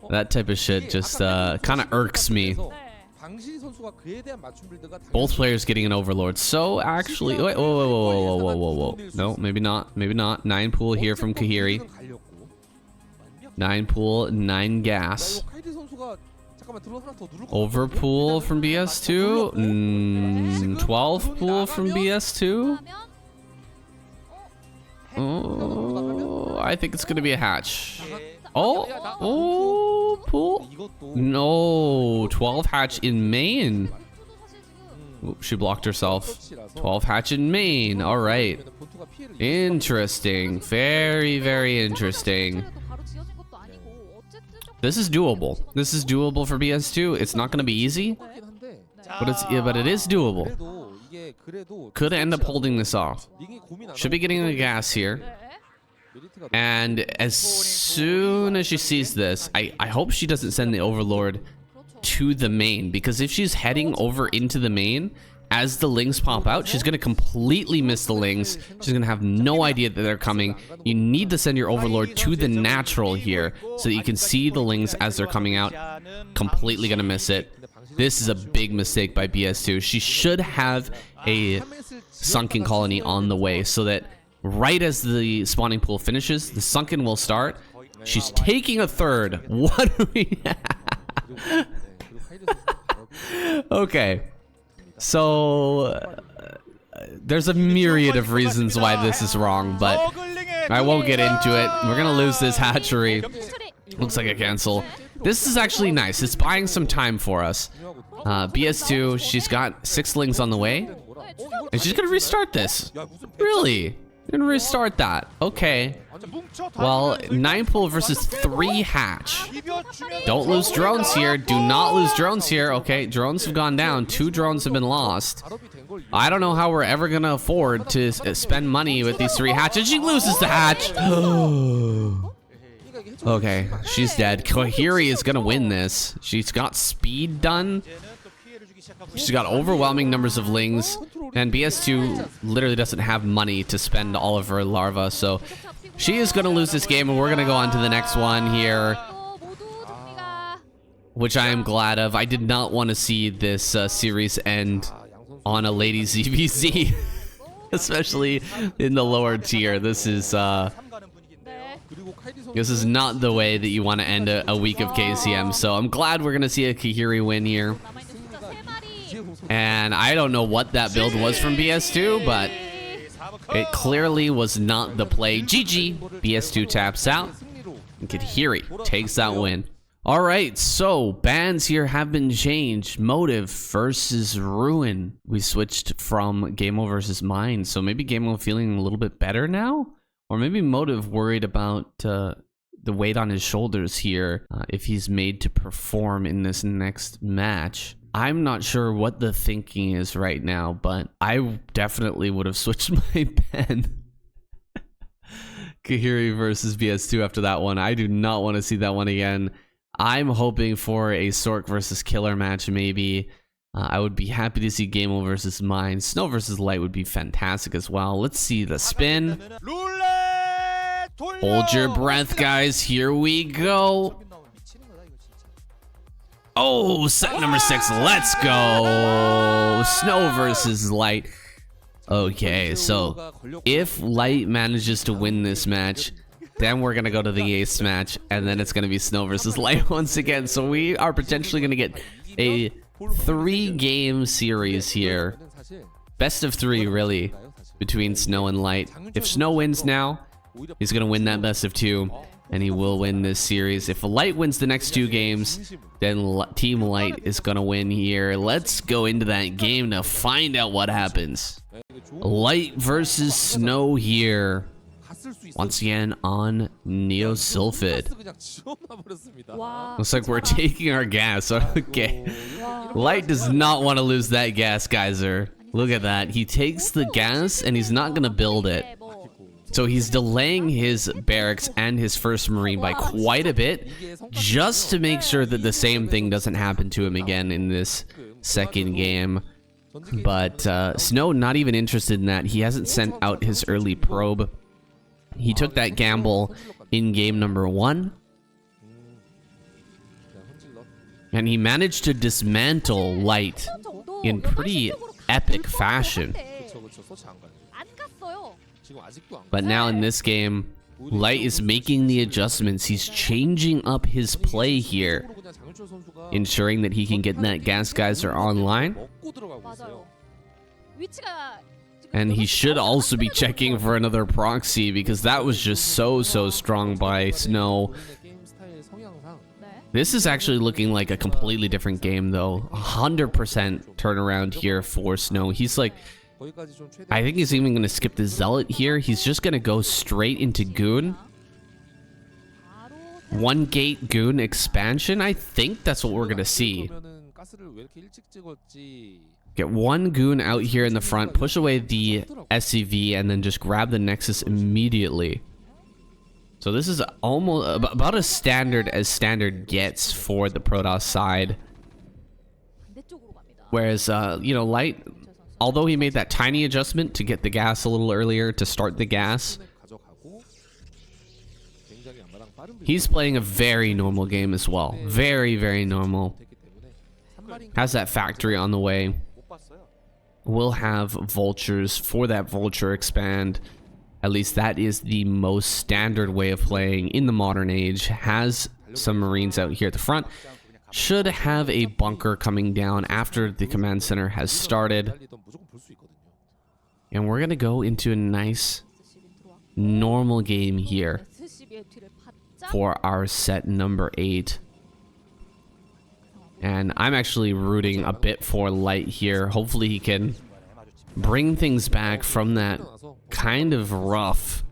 That type of shit just kind of irks me. Both players getting an overlord. So actually, wait, whoa. No, maybe not. Maybe not. 9 pool here from Kahiri. 9 pool, 9 gas. Overpool from BS2. 12 pool from BS2. Oh, I think it's gonna be a hatch. Oh, pool. No, 12 hatch in main. Oops, she blocked herself. 12 hatch in main. All right. Interesting. Very, very interesting. This is doable. This is doable for BS2. It's not going to be easy, but it is doable. Could end up holding this off. Should be getting the gas here. And as soon as she sees this, I hope she doesn't send the overlord to the main, because if she's heading over into the main, as the lings pop out, she's going to completely miss the lings. She's going to have no idea that they're coming. You need to send your overlord to the natural here so that you can see the lings as they're coming out. Completely going to miss it. This is a big mistake by BS2. She should have a sunken colony on the way so that right as the spawning pool finishes, the sunken will start. She's taking a third. What do we have? Okay. So, there's a myriad of reasons why this is wrong, but I won't get into it. We're going to lose this hatchery. Looks like a cancel. This is actually nice. It's buying some time for us. BS2, she's got 6 lings on the way. And she's going to restart this. Really? Going to restart that. Okay. Well, 9 pool versus 3 hatch. Don't lose drones here. Do not lose drones here. Okay, drones have gone down. 2 drones have been lost. I don't know how we're ever going to afford to spend money with these 3 hatches. She loses the hatch. Okay, she's dead. Kahiri is going to win this. She's got speed done. She's got overwhelming numbers of lings. And BS2 literally doesn't have money to spend all of her larvae. So she is going to lose this game, and we're going to go on to the next one here, which I am glad of. I did not want to see this series end on a lady ZVZ, especially in the lower tier. This is not the way that you want to end a week of KCM. So I'm glad we're going to see a Kahiri win here. And I don't know what that build was from BS2, but it clearly was not the play. GG. BS2 taps out. And Kahiri takes that win. All right, so bans here have been changed. Motive versus Ruin. We switched from Gameo versus Mine. So maybe Gameo feeling a little bit better now? Or maybe Motive worried about the weight on his shoulders here if he's made to perform in this next match. I'm not sure what the thinking is right now, but I definitely would have switched my pen. Kahiri versus BS2 after that one. I do not want to see that one again. I'm hoping for a Sork versus Killer match, maybe. I would be happy to see Gamel versus Mine. Snow versus Light would be fantastic as well. Let's see the spin. Hold your breath, guys. Here we go. Oh, set number 6. Let's go. Snow versus Light. Okay, so if Light manages to win this match, then we're going to go to the ace match, and then it's going to be Snow versus Light once again. So we are potentially going to get a 3-game series here. Best of 3, really, between Snow and Light. If Snow wins now, he's going to win that best of 2, and he will win this series. If Light wins the next 2 games, then Team Light is going to win here. Let's go into that game to find out what happens. Light versus Snow here. Once again on Neo Sylphid. Looks like we're taking our gas. Okay. Light does not want to lose that gas geyser. Look at that. He takes the gas and he's not going to build it. So he's delaying his barracks and his first marine by quite a bit, just to make sure that the same thing doesn't happen to him again in this second game. But Snow not even interested in that. He hasn't sent out his early probe. He took that gamble in game number 1. And he managed to dismantle Light in pretty epic fashion. But now in this game, Light is making the adjustments. He's changing up his play here, ensuring that he can get that gas geyser online. And he should also be checking for another proxy, because that was just so strong by Snow. This is actually looking like a completely different game though. 100% turnaround here for Snow. He's like, I think he's even going to skip the Zealot here. He's just going to go straight into Goon. 1 gate Goon expansion. I think that's what we're going to see. Get 1 Goon out here in the front, push away the SCV, and then just grab the Nexus immediately. So this is almost about as standard gets for the Protoss side. Whereas, you know, Light, although he made that tiny adjustment to get the gas a little earlier, to start the gas, he's playing a very normal game as well. Very normal. Has that factory on the way. We'll have vultures for that vulture expand. At least that is the most standard way of playing in the modern age. Has some marines out here at the front. Should have a bunker coming down after the command center has started. And we're going to go into a nice normal game here for our set number 8. And I'm actually rooting a bit for Light here. Hopefully he can bring things back from that kind of rough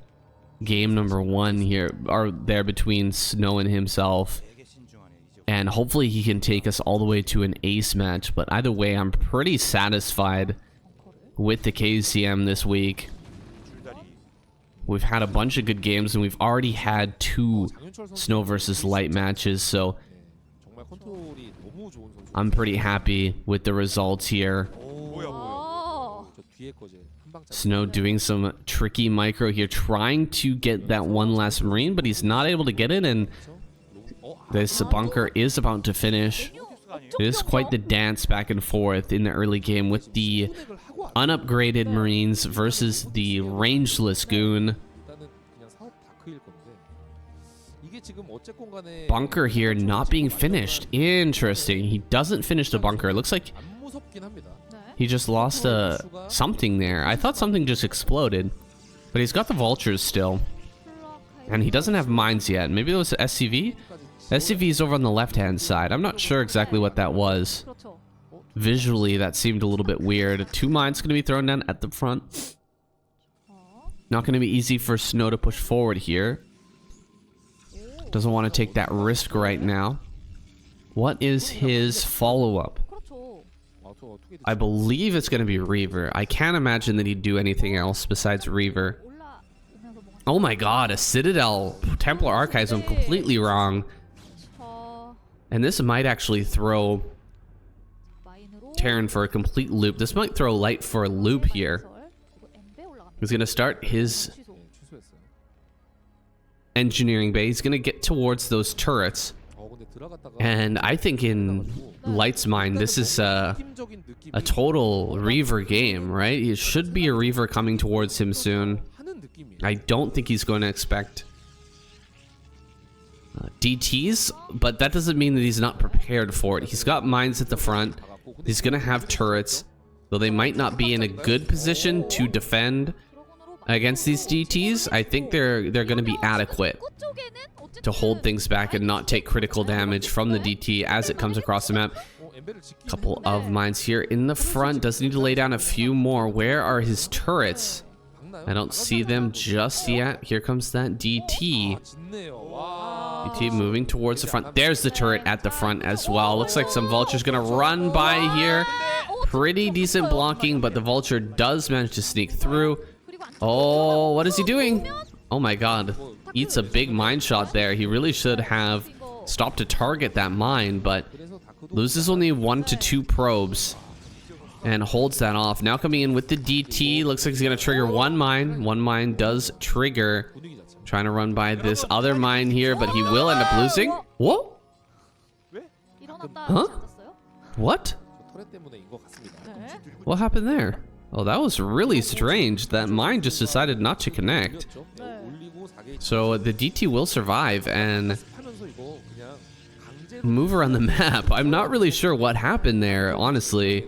game number 1 here, or there between Snow and himself. And hopefully he can take us all the way to an ace match. But either way, I'm pretty satisfied with the KCM this week. We've had a bunch of good games, and we've already had 2 Snow versus Light matches, so I'm pretty happy with the results here. Snow doing some tricky micro here, trying to get that one last marine, but he's not able to get it, and this bunker is about to finish. It is quite the dance back and forth in the early game with the unupgraded marines versus the rangeless goon. Bunker here not being finished. Interesting. He doesn't finish the bunker. It looks like he just lost something there. I thought something just exploded, but he's got the vultures still, and he doesn't have mines yet. Maybe it was the SCV. SCV is over on the left-hand side. I'm not sure exactly what that was. Visually, that seemed a little bit weird. 2 mines going to be thrown down at the front. Not going to be easy for Snow to push forward here. Doesn't want to take that risk right now. What is his follow-up? I believe it's going to be Reaver. I can't imagine that he'd do anything else besides Reaver. Oh my god, a Citadel Templar Archives. I'm completely wrong. And this might actually throw Terran for a complete loop. This might throw Light for a loop here. He's going to start his engineering bay. He's going to get towards those turrets. And I think in Light's mind, this is a total Reaver game, right? It should be a Reaver coming towards him soon. I don't think he's going to expect DTs, but that doesn't mean that he's not prepared for it. He's got mines at the front. He's going to have turrets, though they might not be in a good position to defend against these DTs. I think they're going to be adequate to hold things back and not take critical damage from the DT as it comes across the map. Couple of mines here in the front. Does need to lay down a few more. Where are his turrets? I don't see them just yet. Here comes that DT. DT moving towards the front. There's the turret at the front as well. Looks like some Vulture's gonna run by here. Pretty decent blocking, but the Vulture does manage to sneak through. Oh, what is he doing? Oh my god. Eats a big mine shot there. He really should have stopped to target that mine, but loses only 1 to 2 probes and holds that off. Now coming in with the DT. Looks like he's gonna trigger one mine. One mine does trigger. Trying to run by this other mine here, but he will end up losing. Whoa? Huh? What? What happened there? Oh, that was really strange. That mine just decided not to connect. So the DT will survive and move around the map. I'm not really sure what happened there, honestly.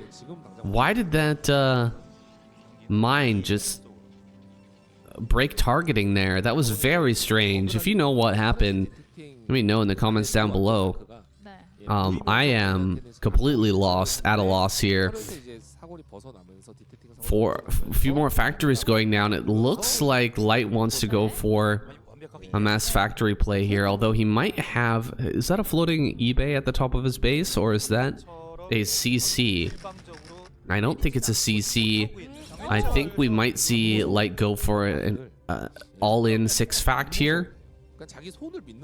Why did that mine just break targeting there? That was very strange. If you know what happened, let me know in the comments down below. I am completely lost, at a loss here. For a few more factories going down, it looks like Light wants to go for a mass factory play here, although he might have... Is that a floating eBay at the top of his base, or is that a CC? I don't think it's a CC. I think we might see Light go for an all-in 6 fact here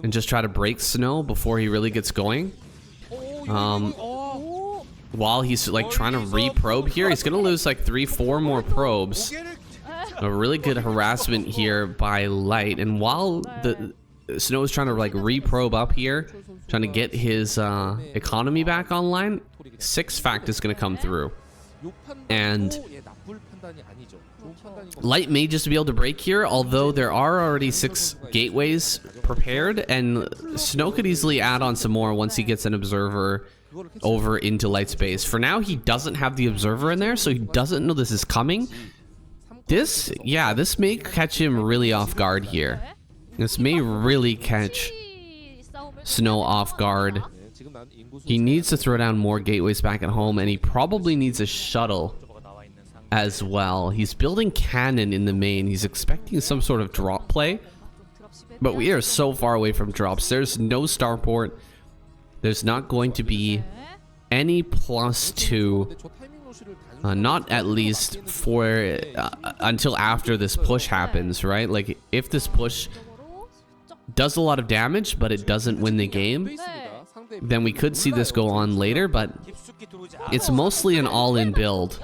and just try to break Snow before he really gets going. While he's like trying to re-probe here, he's gonna lose like 3-4 more probes. A really good harassment here by Light, and while the Snow is trying to like re-probe up here, trying to get his economy back online, 6 fact is gonna come through, and Light may just be able to break here, although there are already 6 gateways prepared, and Snow could easily add on some more once he gets an observer over into Light's base. For now, he doesn't have the observer in there, so he doesn't know this is coming. This may catch him really off guard here. This may really catch Snow off guard. He needs to throw down more gateways back at home, and he probably needs a shuttle as well. He's building cannon in the main. He's expecting some sort of drop play, but we are so far away from drops. There's no starport. There's not going to be any +2, not at least for until after this push happens, right? Like, if this push does a lot of damage but it doesn't win the game, then we could see this go on later, but it's mostly an all-in build.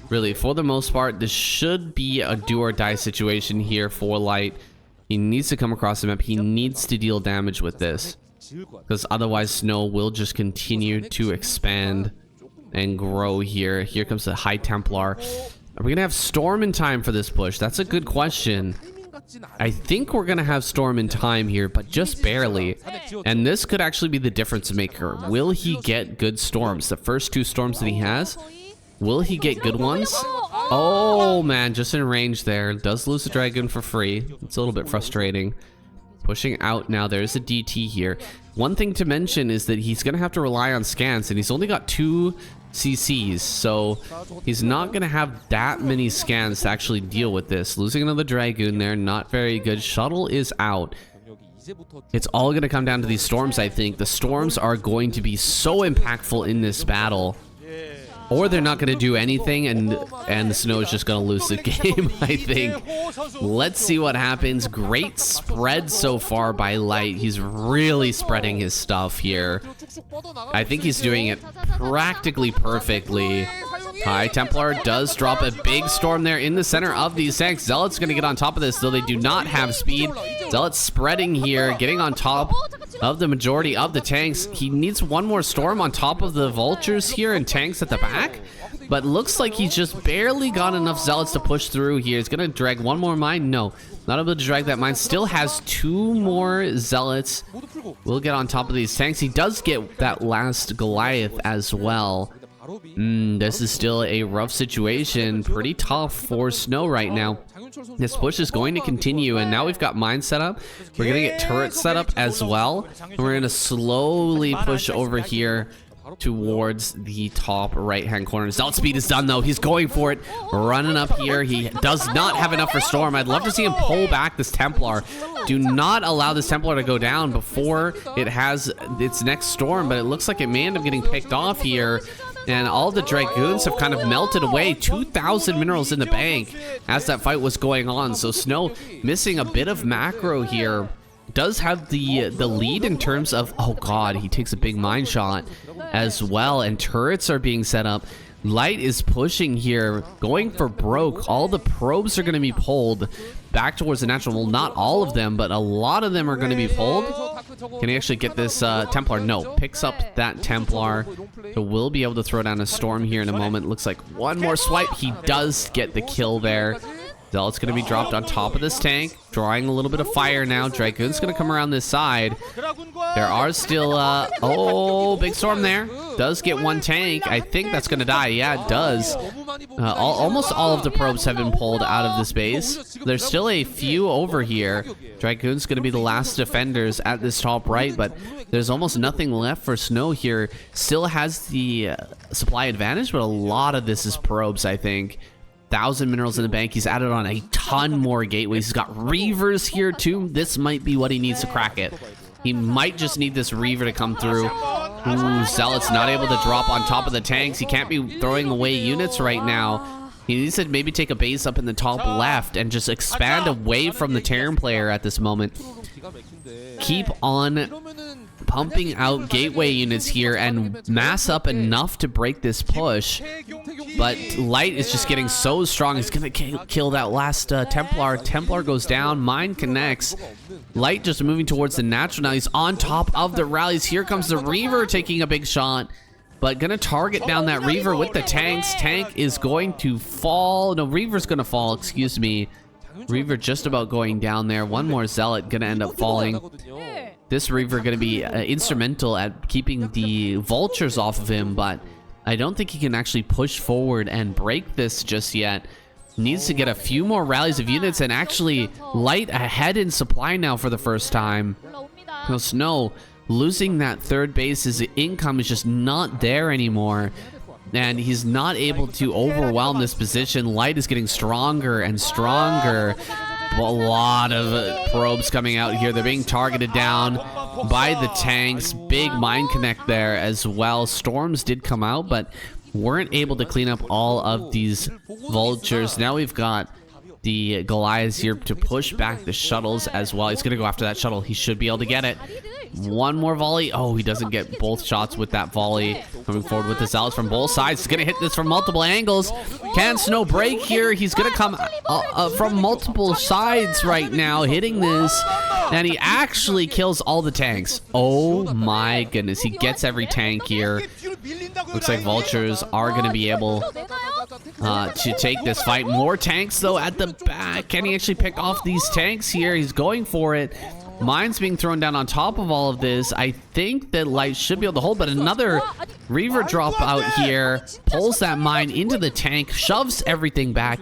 Really, for the most part, this should be a do-or-die situation here for Light. He needs to come across the map. He needs to deal damage with this, because otherwise Snow will just continue to expand and grow here. Here comes the High Templar. Are we gonna have Storm in time for this push? That's a good question. I think we're gonna have Storm in time here, but just barely. And this could actually be the difference maker. Will he get good storms? The first 2 storms that he has, will he get good ones? Oh man, just in range there. Does lose the dragon for free. It's a little bit frustrating. Pushing out now. There's a DT here. One thing to mention is that he's going to have to rely on scans, and he's only got 2 CCs, so he's not going to have that many scans to actually deal with this. Losing another Dragoon there, not very good. Shuttle is out. It's all going to come down to these storms, I think. The storms are going to be so impactful in this battle. or they're not going to do anything, and the Snow is just going to lose the game, I think. Let's see what happens. Great spread so far by Light. He's really spreading his stuff here. I think he's doing it practically perfectly. High Templar does drop a big storm there in the center of these tanks. Zealot's going to get on top of this, though they do not have speed. Zealot's spreading here, getting on top of the majority of the tanks. He needs one more storm on top of the vultures here and tanks at the back, but looks like he's just barely got enough Zealots to push through here. He's gonna drag one more mine. No, not able to drag that mine. Still has 2 more Zealots. We'll get on top of these tanks. He does get that last Goliath as well. This is still a rough situation. Pretty tough for Snow right now. This push is going to continue, and now we've got mines set up. We're gonna get turrets set up as well, and we're gonna slowly push over here towards the top right hand corner. Zealot speed is done though. He's going for it, running up here. He does not have enough for storm. I'd love to see him pull back this Templar. Do not allow this Templar to go down before it has its next storm, but it looks like it may end up getting picked off here. And all the Dragoons have kind of melted away. 2,000 minerals in the bank as that fight was going on. So Snow missing a bit of macro here. Does have the lead in terms of, oh god, he takes a big mine shot as well, and turrets are being set up. Light is pushing here, going for broke. All the probes are going to be pulled back towards the natural. Well, not all of them, but a lot of them are going to be pulled. Can he actually get this Templar? No, picks up that Templar. So we'll be able to throw down a storm here in a moment. Looks like one more swipe. He does get the kill there. Zealot's going to be dropped on top of this tank, drawing a little bit of fire now. Dragoon's going to come around this side. There are still, oh, big storm there. Does get one tank. I think that's going to die. Yeah, it does. Almost all of the probes have been pulled out of this base. There's still a few over here. Dragoon's going to be the last defenders at this top right, but there's almost nothing left for Snow here. Still has the supply advantage, but a lot of this is probes, I think. 1,000 minerals in the bank. He's added on a ton more gateways. He's got Reavers here too. This might be what he needs to crack it. He might just need this Reaver to come through. Ooh, Zealot's not able to drop on top of the tanks. He can't be throwing away units right now. He needs to maybe take a base up in the top left and just expand away from the Terran player at this moment. Keep on pumping out gateway units here and mass up enough to break this push. But Light is just getting so strong. He's going to kill that last Templar. Templar goes down. Mine connects. Light just moving towards the natural. Now he's on top of the rallies. Here comes the Reaver taking a big shot. But going to target down that Reaver with the tanks. Tank is going to fall. No, Reaver's going to fall. Excuse me. Reaver just about going down there. One more Zealot going to end up falling. This Reaver going to be instrumental at keeping the vultures off of him, but I don't think he can actually push forward and break this just yet. Needs to get a few more rallies of units, and actually Light ahead in supply now for the first time. So Snow losing that third base. His income is just not there anymore, and he's not able to overwhelm this position. Light is getting stronger and stronger. A lot of probes coming out here. They're being targeted down by the tanks. Big mine connect there as well. Storms did come out, but weren't able to clean up all of these vultures. Now we've got the Goliaths here to push back the shuttles as well. He's going to go after that shuttle. He should be able to get it. One more volley. Oh, he doesn't get both shots with that volley. Coming forward with the Zealots from both sides. He's going to hit this from multiple angles. Can Snow break here? He's going to come from multiple sides right now, hitting this. And he actually kills all the tanks. Oh my goodness. He gets every tank here. Looks like vultures are going to be able to take this fight. More tanks, though, at the back. Can he actually pick off these tanks here? He's going for it. Mines being thrown down on top of all of this. I think that Light should be able to hold, but another Reaver drop out here. Pulls that mine into the tank. Shoves everything back.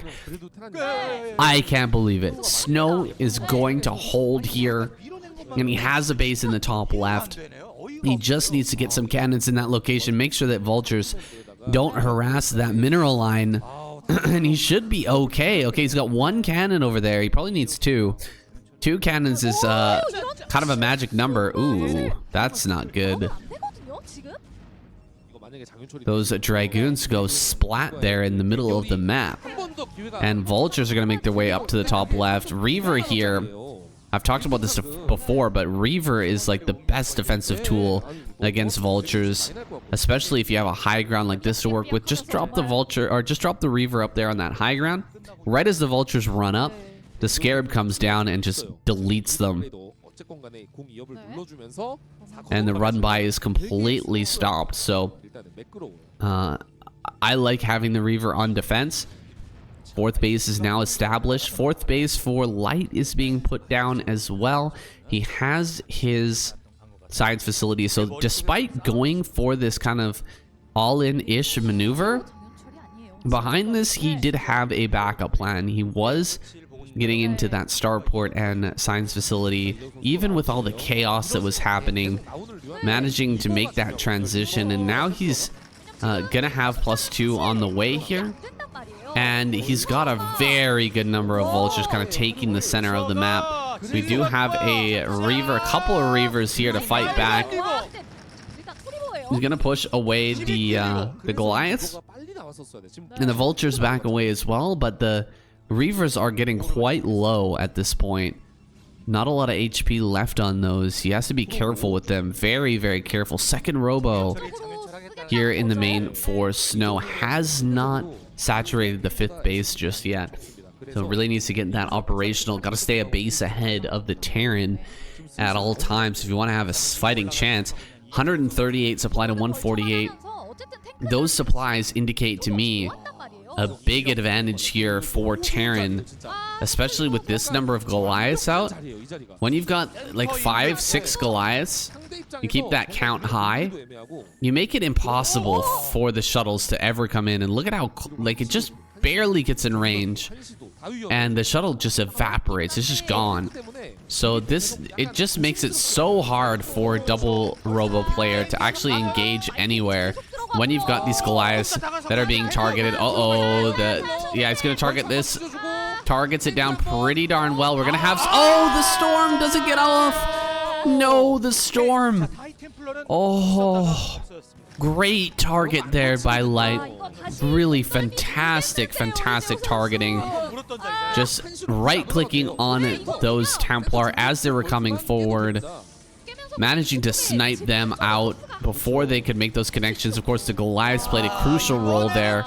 I can't believe it. Snow is going to hold here. And he has a base in the top left. He just needs to get some cannons in that location. Make sure that vultures don't harass that mineral line. And he should be okay. Okay, he's got one cannon over there. He probably needs two. 2 cannons is kind of a magic number. Ooh, that's not good. those Dragoons go splat there in the middle of the map. And Vultures are going to make their way up to the top left. Reaver here, I've talked about this before, but Reaver is like the best defensive tool against Vultures, especially if you have a high ground like this to work with. Just drop the Vulture, or just drop the Reaver up there on that high ground. Right as the Vultures run up, the Scarab comes down and just deletes them. And the run by is completely stopped. So I like having the Reaver on defense. Fourth base is now established. Fourth base for Light is being put down as well. He has his science facility. So despite going for this kind of all-in-ish maneuver, behind this he did have a backup plan. He was getting into that starport and science facility, even with all the chaos that was happening, managing to make that transition. And now he's gonna have +2 on the way here. And he's got a very good number of Vultures kind of taking the center of the map. We do have a Reaver, a couple of Reavers here to fight back. He's going to push away the Goliaths. And the Vultures back away as well, but the Reavers are getting quite low at this point. Not a lot of HP left on those. He has to be careful with them. Very, very careful. Second Robo here in the main for Snow has not saturated the 5th base just yet, so really needs to get that operational. Got to stay a base ahead of the Terran at all times if you want to have a fighting chance. 138 supply to 148. Those supplies indicate to me a big advantage here for Terran, especially with this number of Goliaths out. When you've got like 5-6 Goliaths, you keep that count high, you make it impossible for the shuttles to ever come in. And look at how, like, it just barely gets in range and the shuttle just evaporates. It's just gone. So it just makes it so hard for a double Robo player to actually engage anywhere when you've got these Goliaths that are being targeted. Yeah, it's gonna target this. Targets it down pretty darn well. We're gonna have, the Storm doesn't get off. No, the Storm. Oh, great target there by Light. Really fantastic targeting. Just right-clicking on those Templar as they were coming forward, managing to snipe them out before they could make those connections. Of course, the Goliaths played a crucial role there,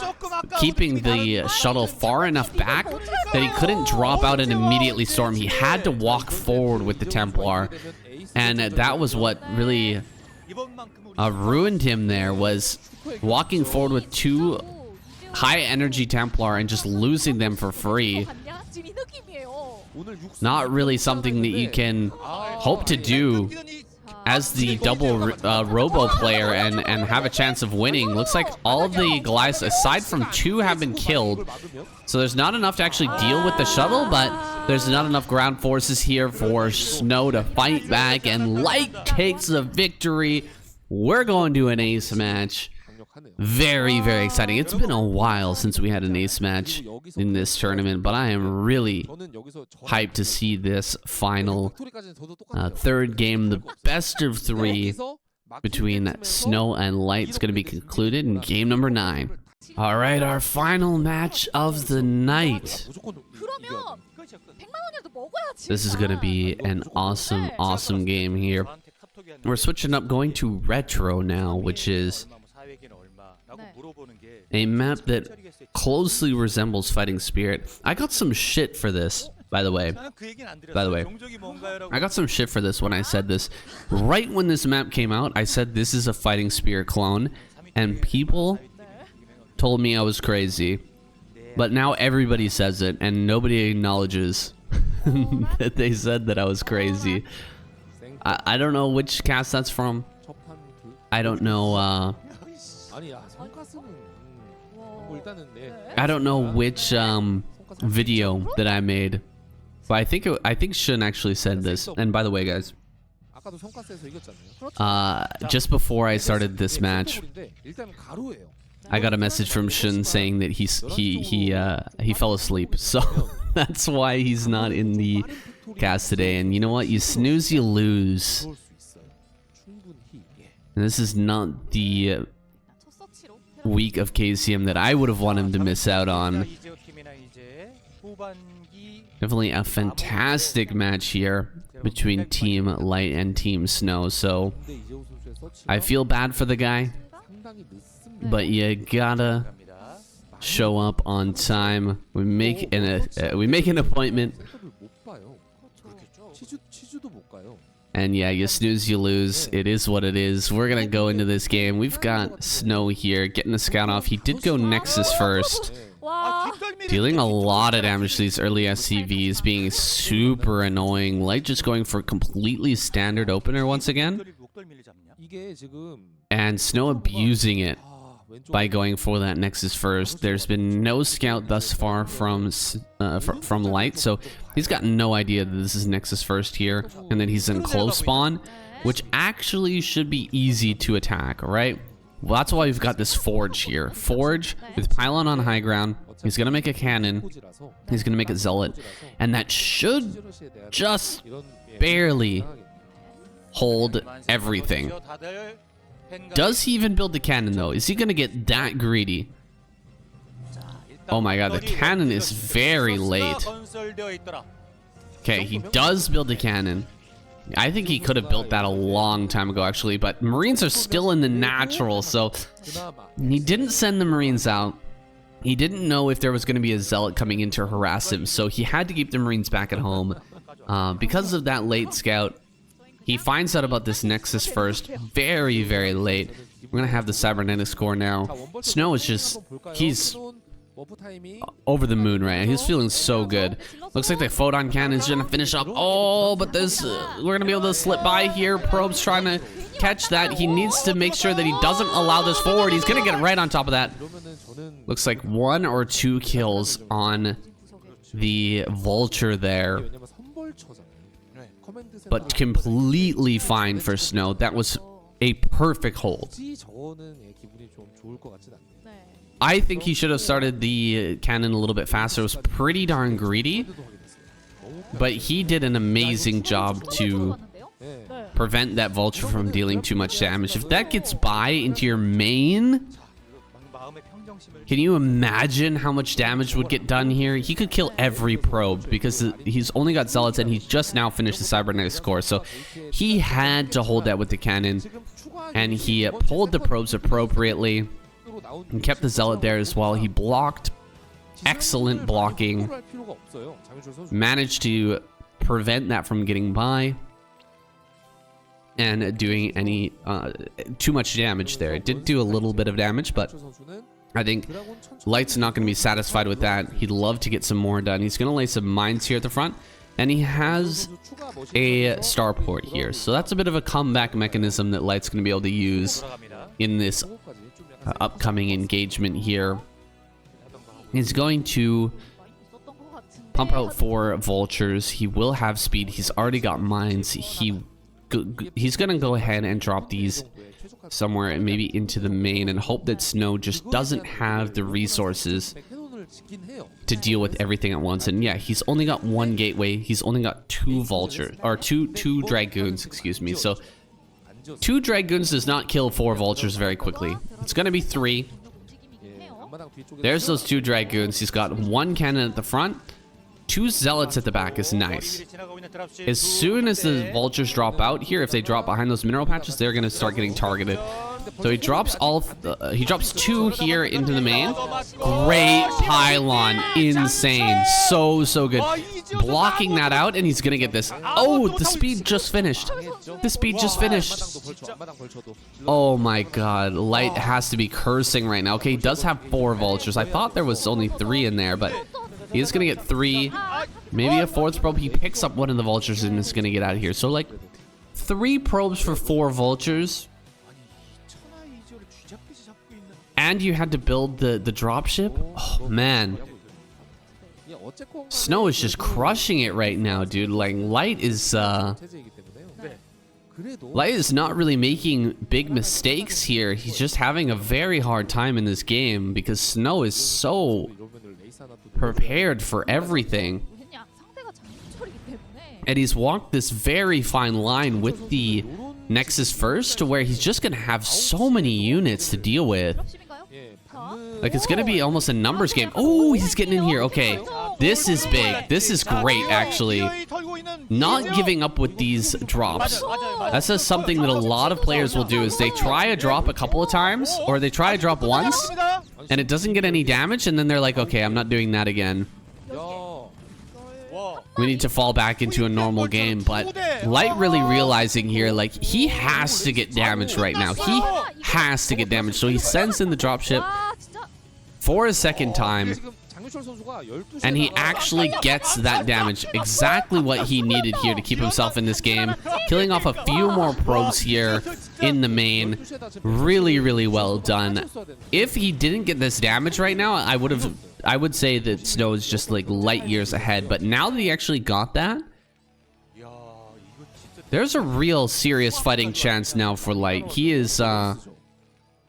keeping the shuttle far enough back that he couldn't drop out and immediately storm. He had to walk forward with the Templar, and that was what really ruined him there, was walking forward with 2 high energy Templar and just losing them for free. Not really something that you can hope to do as the double Robo player and have a chance of winning. Looks like all of the Goliaths, aside from 2, have been killed. So there's not enough to actually deal with the shuttle, but there's not enough ground forces here for Snow to fight back, and Light takes the victory. We're going to an ace match. Very, very exciting. It's been a while since we had an ace match in this tournament, but I am really hyped to see this final 3rd game. The best of 3 between Snow and Light is going to be concluded in game number 9. All right, our final match of the night. This is going to be an awesome game here. We're switching up, going to retro now, which is a map that closely resembles Fighting Spirit. I got some shit for this, by the way. I got some shit for this when I said this. Right when this map came out, I said this is a Fighting Spirit clone, and people told me I was crazy. But now everybody says it, and nobody acknowledges that they said that I was crazy. I don't know which cast that's from. I don't know, I don't know which video that I made, but I think Shun actually said this. And by the way, guys, just before I started this match, I got a message from Shun saying that he fell asleep, so that's why he's not in the cast today. And you know what? You snooze, you lose. And this is not the week of KCM that I would have wanted him to miss out on. Definitely a fantastic match here between Team Light and Team Snow. So I feel bad for the guy, but you gotta show up on time. We make an appointment, and yeah, you snooze, you lose. It is what it is. We're gonna go into this game. We've got Snow here getting the scout off. He did go Nexus first, dealing a lot of damage to these early SCVs, being super annoying. Light just going for a completely standard opener once again, and Snow abusing it by going for that Nexus first. There's been no scout thus far from Light, so he's got no idea that this is Nexus first here, and then he's in close spawn, which actually should be easy to attack, right? Well, that's why we've got this Forge here. Forge with Pylon on high ground. He's gonna make a cannon. He's gonna make a Zealot, and that should just barely hold everything. Does he even build the cannon though? Is he gonna get that greedy? Oh my god, the cannon is very late. Okay, he does build a cannon. I think he could have built that a long time ago actually, but Marines are still in the natural, so he didn't send the Marines out. He didn't know if there was going to be a Zealot coming in to harass him, so he had to keep the Marines back at home. Because of that late scout, he finds out about this Nexus first, very, very late. We're going to have the Cybernetics score now. Snow is just, he's over the moon right now. He's feeling so good. Looks like the Photon Cannon's going to finish up. Oh, but this, we're going to be able to slip by here. Probe's trying to catch that. He needs to make sure that he doesn't allow this forward. He's going to get right on top of that. Looks like 1 or 2 kills on the Vulture there, but completely fine for Snow. That was a perfect hold. I think he should have started the cannon a little bit faster. It was pretty darn greedy, but he did an amazing job to prevent that Vulture from dealing too much damage. If that gets by into your main, can you imagine how much damage would get done here? He could kill every probe because he's only got Zealots and he's just now finished the Cybernetics score. So he had to hold that with the cannon, and he pulled the probes appropriately and kept the Zealot there as well. He blocked, excellent blocking, managed to prevent that from getting by and doing any too much damage there. It did do a little bit of damage, but I think Light's not going to be satisfied with that. He'd love to get some more done. He's going to lay some mines here at the front, and he has a starport here. So that's a bit of a comeback mechanism that Light's going to be able to use in this upcoming engagement here. He's going to pump out 4 Vultures. He will have speed. He's already got mines. He's going to go ahead and drop these somewhere and maybe into the main and hope that Snow just doesn't have the resources to deal with everything at once. And yeah, he's only got 1 gateway. He's only got 2 Vultures, or two Dragoons, excuse me. So 2 Dragoons does not kill 4 Vultures very quickly. It's going to be 3. There's those 2 Dragoons. He's got 1 cannon at the front. 2 Zealots at the back is nice. As soon as the Vultures drop out here, if they drop behind those mineral patches, they're going to start getting targeted. So he drops he drops 2 here into the main. Great pylon, insane, so good. Blocking that out, and he's going to get this. Oh, the speed just finished. The speed just finished. Oh my god, Light has to be cursing right now. Okay, he does have 4 Vultures. I thought there was only 3 in there, but he is going to get 3, maybe a 4th probe. He picks up 1 of the Vultures and is going to get out of here. So like 3 probes for 4 Vultures. And you had to build the dropship? Oh, man. Snow is just crushing it right now, dude. Like, Light is not really making big mistakes here. He's just having a very hard time in this game because Snow is so prepared for everything. And he's walked this very fine line with the Nexus first to where he's just going to have so many units to deal with. Like, it's gonna be almost a numbers game. Oh, he's getting in here. Okay, this is big. This is great, actually. Not giving up with these drops. That's just something that a lot of players will do, is they try a drop a couple of times, or they try a drop once, and it doesn't get any damage, and then they're like, okay, I'm not doing that again. We need to fall back into a normal game. But Light really realizing here, like, he has to get damaged right now. He has to get damaged. So he sends in the dropship for a second time, and he actually gets that damage. Exactly what he needed here to keep himself in this game. Killing off a few more probes here in the main. Really, really well done. If he didn't get this damage right now, I would say that Snow is just like light years ahead. But now that he actually got that, there's a real serious fighting chance now for Light. He is gonna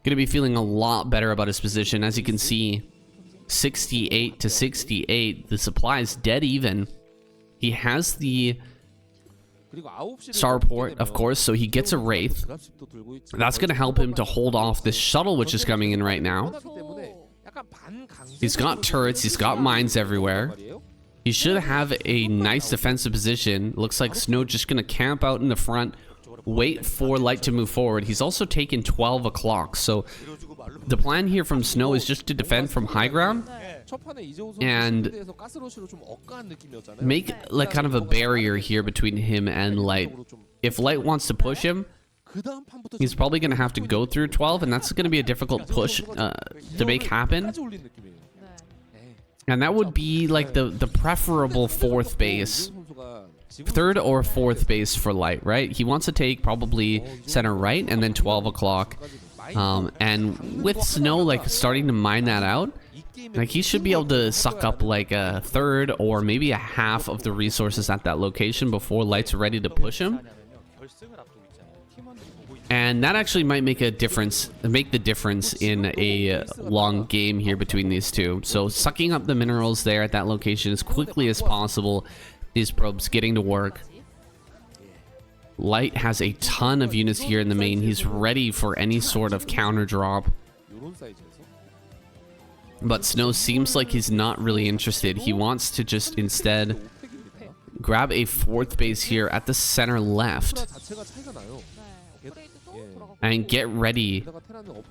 be feeling a lot better about his position. As you can see, 68 to 68. The supply is dead even. He has the starport, of course, so he gets a Wraith. That's going to help him to hold off this shuttle, which is coming in right now. He's got turrets. He's got mines everywhere. He should have a nice defensive position. Looks like Snow just going to camp out in the front, wait for Light to move forward. He's also taken 12 o'clock, so the plan here from Snow is just to defend from high ground and make like kind of a barrier here between him and Light. If Light wants to push him, he's probably going to have to go through 12, and that's going to be a difficult push to make happen. And that would be like the preferable fourth base. Third or fourth base for Light, right? He wants to take probably center right and then 12 o'clock. And with Snow like starting to mine that out, like he should be able to suck up like a third or maybe a half of the resources at that location before Light's ready to push him. And that actually might make a difference, make the difference in a long game here between these two. So sucking up the minerals there at that location as quickly as possible. These probes getting to work. Light has a ton of units here in the main. He's ready for any sort of counter drop. But Snow seems like he's not really interested. He wants to just instead grab a fourth base here at the center left and get ready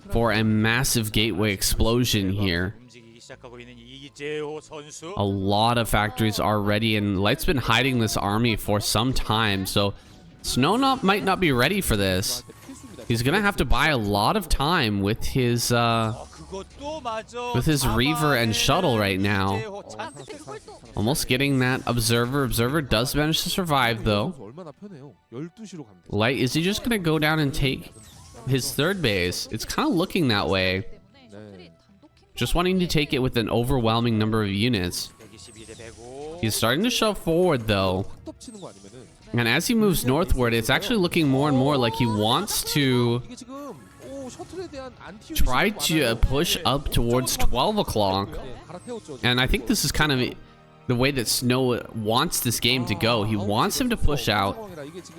for a massive gateway explosion here. A lot of factories are ready, and Light's been hiding this army for some time, so Snow might not be ready for this. He's gonna have to buy a lot of time with his Reaver and Shuttle right now. Almost getting that Observer. Observer does manage to survive though. Light, is he just gonna go down and take his third base? It's kind of looking that way. Just wanting to take it with an overwhelming number of units. He's starting to shove forward though. And as he moves northward, it's actually looking more and more like he wants to try to push up towards 12 o'clock. And I think this is kind of the way that Snow wants this game to go. He wants him to push out,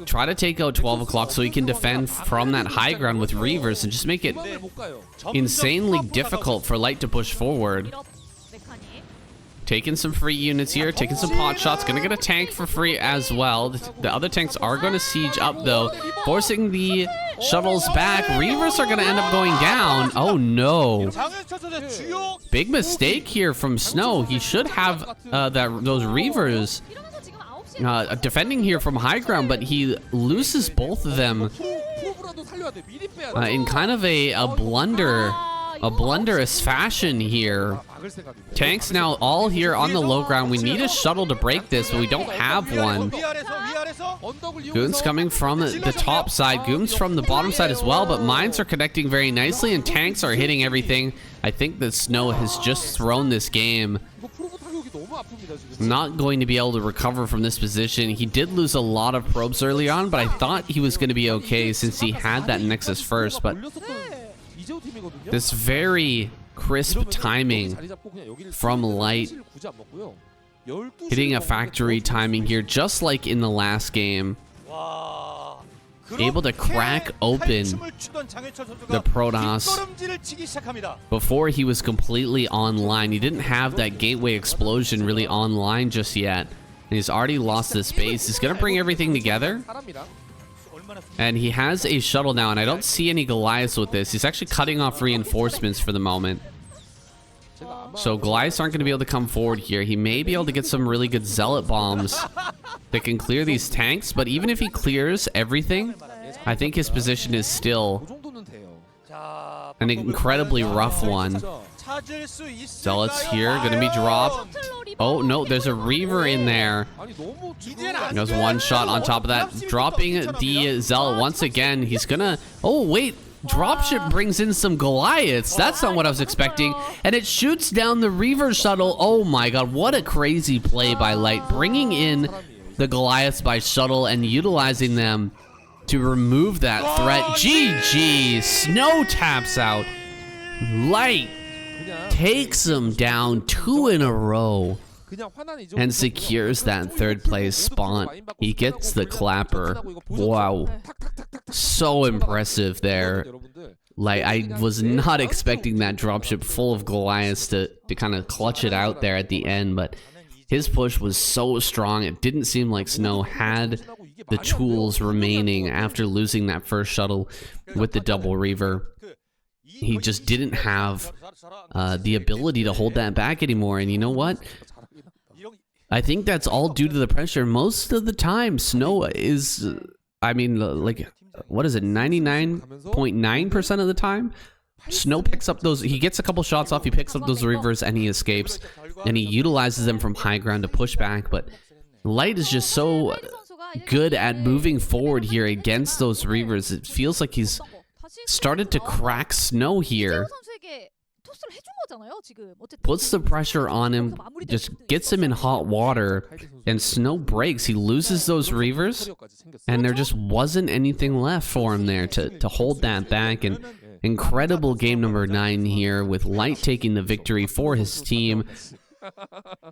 try to take out 12 o'clock so he can defend from that high ground with Reavers and just make it insanely difficult for Light to push forward. Taking some free units here, taking some pot shots. Gonna get a tank for free as well. The other tanks are gonna siege up though, forcing the shuttles back. Reavers are gonna end up going down. Oh no. Big mistake here from Snow. He should have those Reavers defending here from high ground, but he loses both of them in kind of a blunderous fashion here. Tanks now all here on the low ground. We need a shuttle to break this, but we don't have one. Goons coming from the top side. Goons from the bottom side as well, but mines are connecting very nicely and tanks are hitting everything. I think that Snow has just thrown this game. Not going to be able to recover from this position. He did lose a lot of probes early on, but I thought he was going to be okay since he had that Nexus first. But this very crisp timing from Light, hitting a factory timing here just like in the last game. able to crack open the Protoss before he was completely online. He didn't have that gateway explosion really online just yet. And he's already lost this base. He's going to bring everything together. And he has a shuttle now, and I don't see any Goliaths with this. He's actually cutting off reinforcements for the moment. So Goliaths aren't going to be able to come forward here. He may be able to get some really good Zealot bombs that can clear these tanks, but even if he clears everything, I think his position is still an incredibly rough one. Zealots here, going to be dropped. Oh, no, there's a Reaver in there. There's one shot on top of that. Dropping the Zealot once again. He's going to... Oh, wait. Dropship brings in some Goliaths. That's not what I was expecting. And it shoots down the Reaver shuttle. Oh, my God. What a crazy play by Light. Bringing in the Goliaths by shuttle and utilizing them to remove that threat. GG. Snow taps out. Light takes him down 2 in a row and secures that third place spot. He gets the clapper. Wow. So impressive there. Like, I was not expecting that dropship full of Goliaths to kind of clutch it out there at the end, but his push was so strong. It didn't seem like Snow had the tools remaining after losing that first shuttle with the double Reaver. He just didn't have the ability to hold that back anymore. And you know what? I think that's all due to the pressure. Most of the time, Snow is, I mean, like, what is it? 99.9% of the time, Snow picks up those, he gets a couple shots off, he picks up those Reavers, and he escapes. And he utilizes them from high ground to push back. But Light is just so good at moving forward here against those Reavers. It feels like he's started to crack Snow here. Puts the pressure on him, just gets him in hot water, and Snow breaks. He loses those Reavers, and there just wasn't anything left for him there to hold that back. And incredible game number 9 here, with Light taking the victory for his team.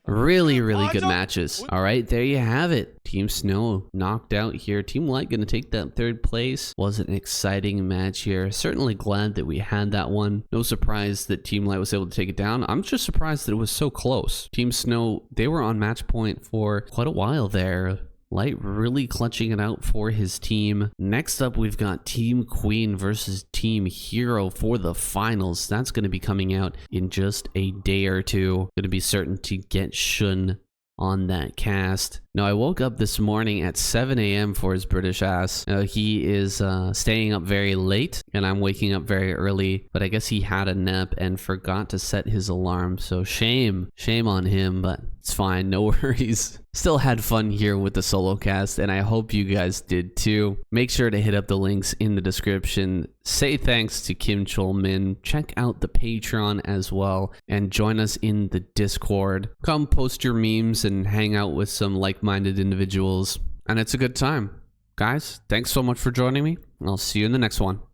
Really, really good matches. All right, there you have it. Team Snow knocked out here. Team Light going to take that third place. Was an exciting match here. Certainly glad that we had that one. No surprise that Team Light was able to take it down. I'm just surprised that it was so close. Team Snow, they were on match point for quite a while there. Light really clutching it out for his team. Next up, we've got Team Queen versus Team Hero for the finals. That's going to be coming out in just a day or two. Going to be certain to get Shun on that cast. Now, I woke up this morning at 7 a.m. for his British ass. He is staying up very late, and I'm waking up very early, but I guess he had a nap and forgot to set his alarm, so shame on him, but it's fine, no worries. Still had fun here with the solo cast, and I hope you guys did too. Make sure to hit up the links in the description. Say thanks to Kim Chol Min. Check out the Patreon as well, and join us in the Discord. Come post your memes and hang out with some like-minded individuals, and it's a good time. Guys, thanks so much for joining me. I'll see you in the next one.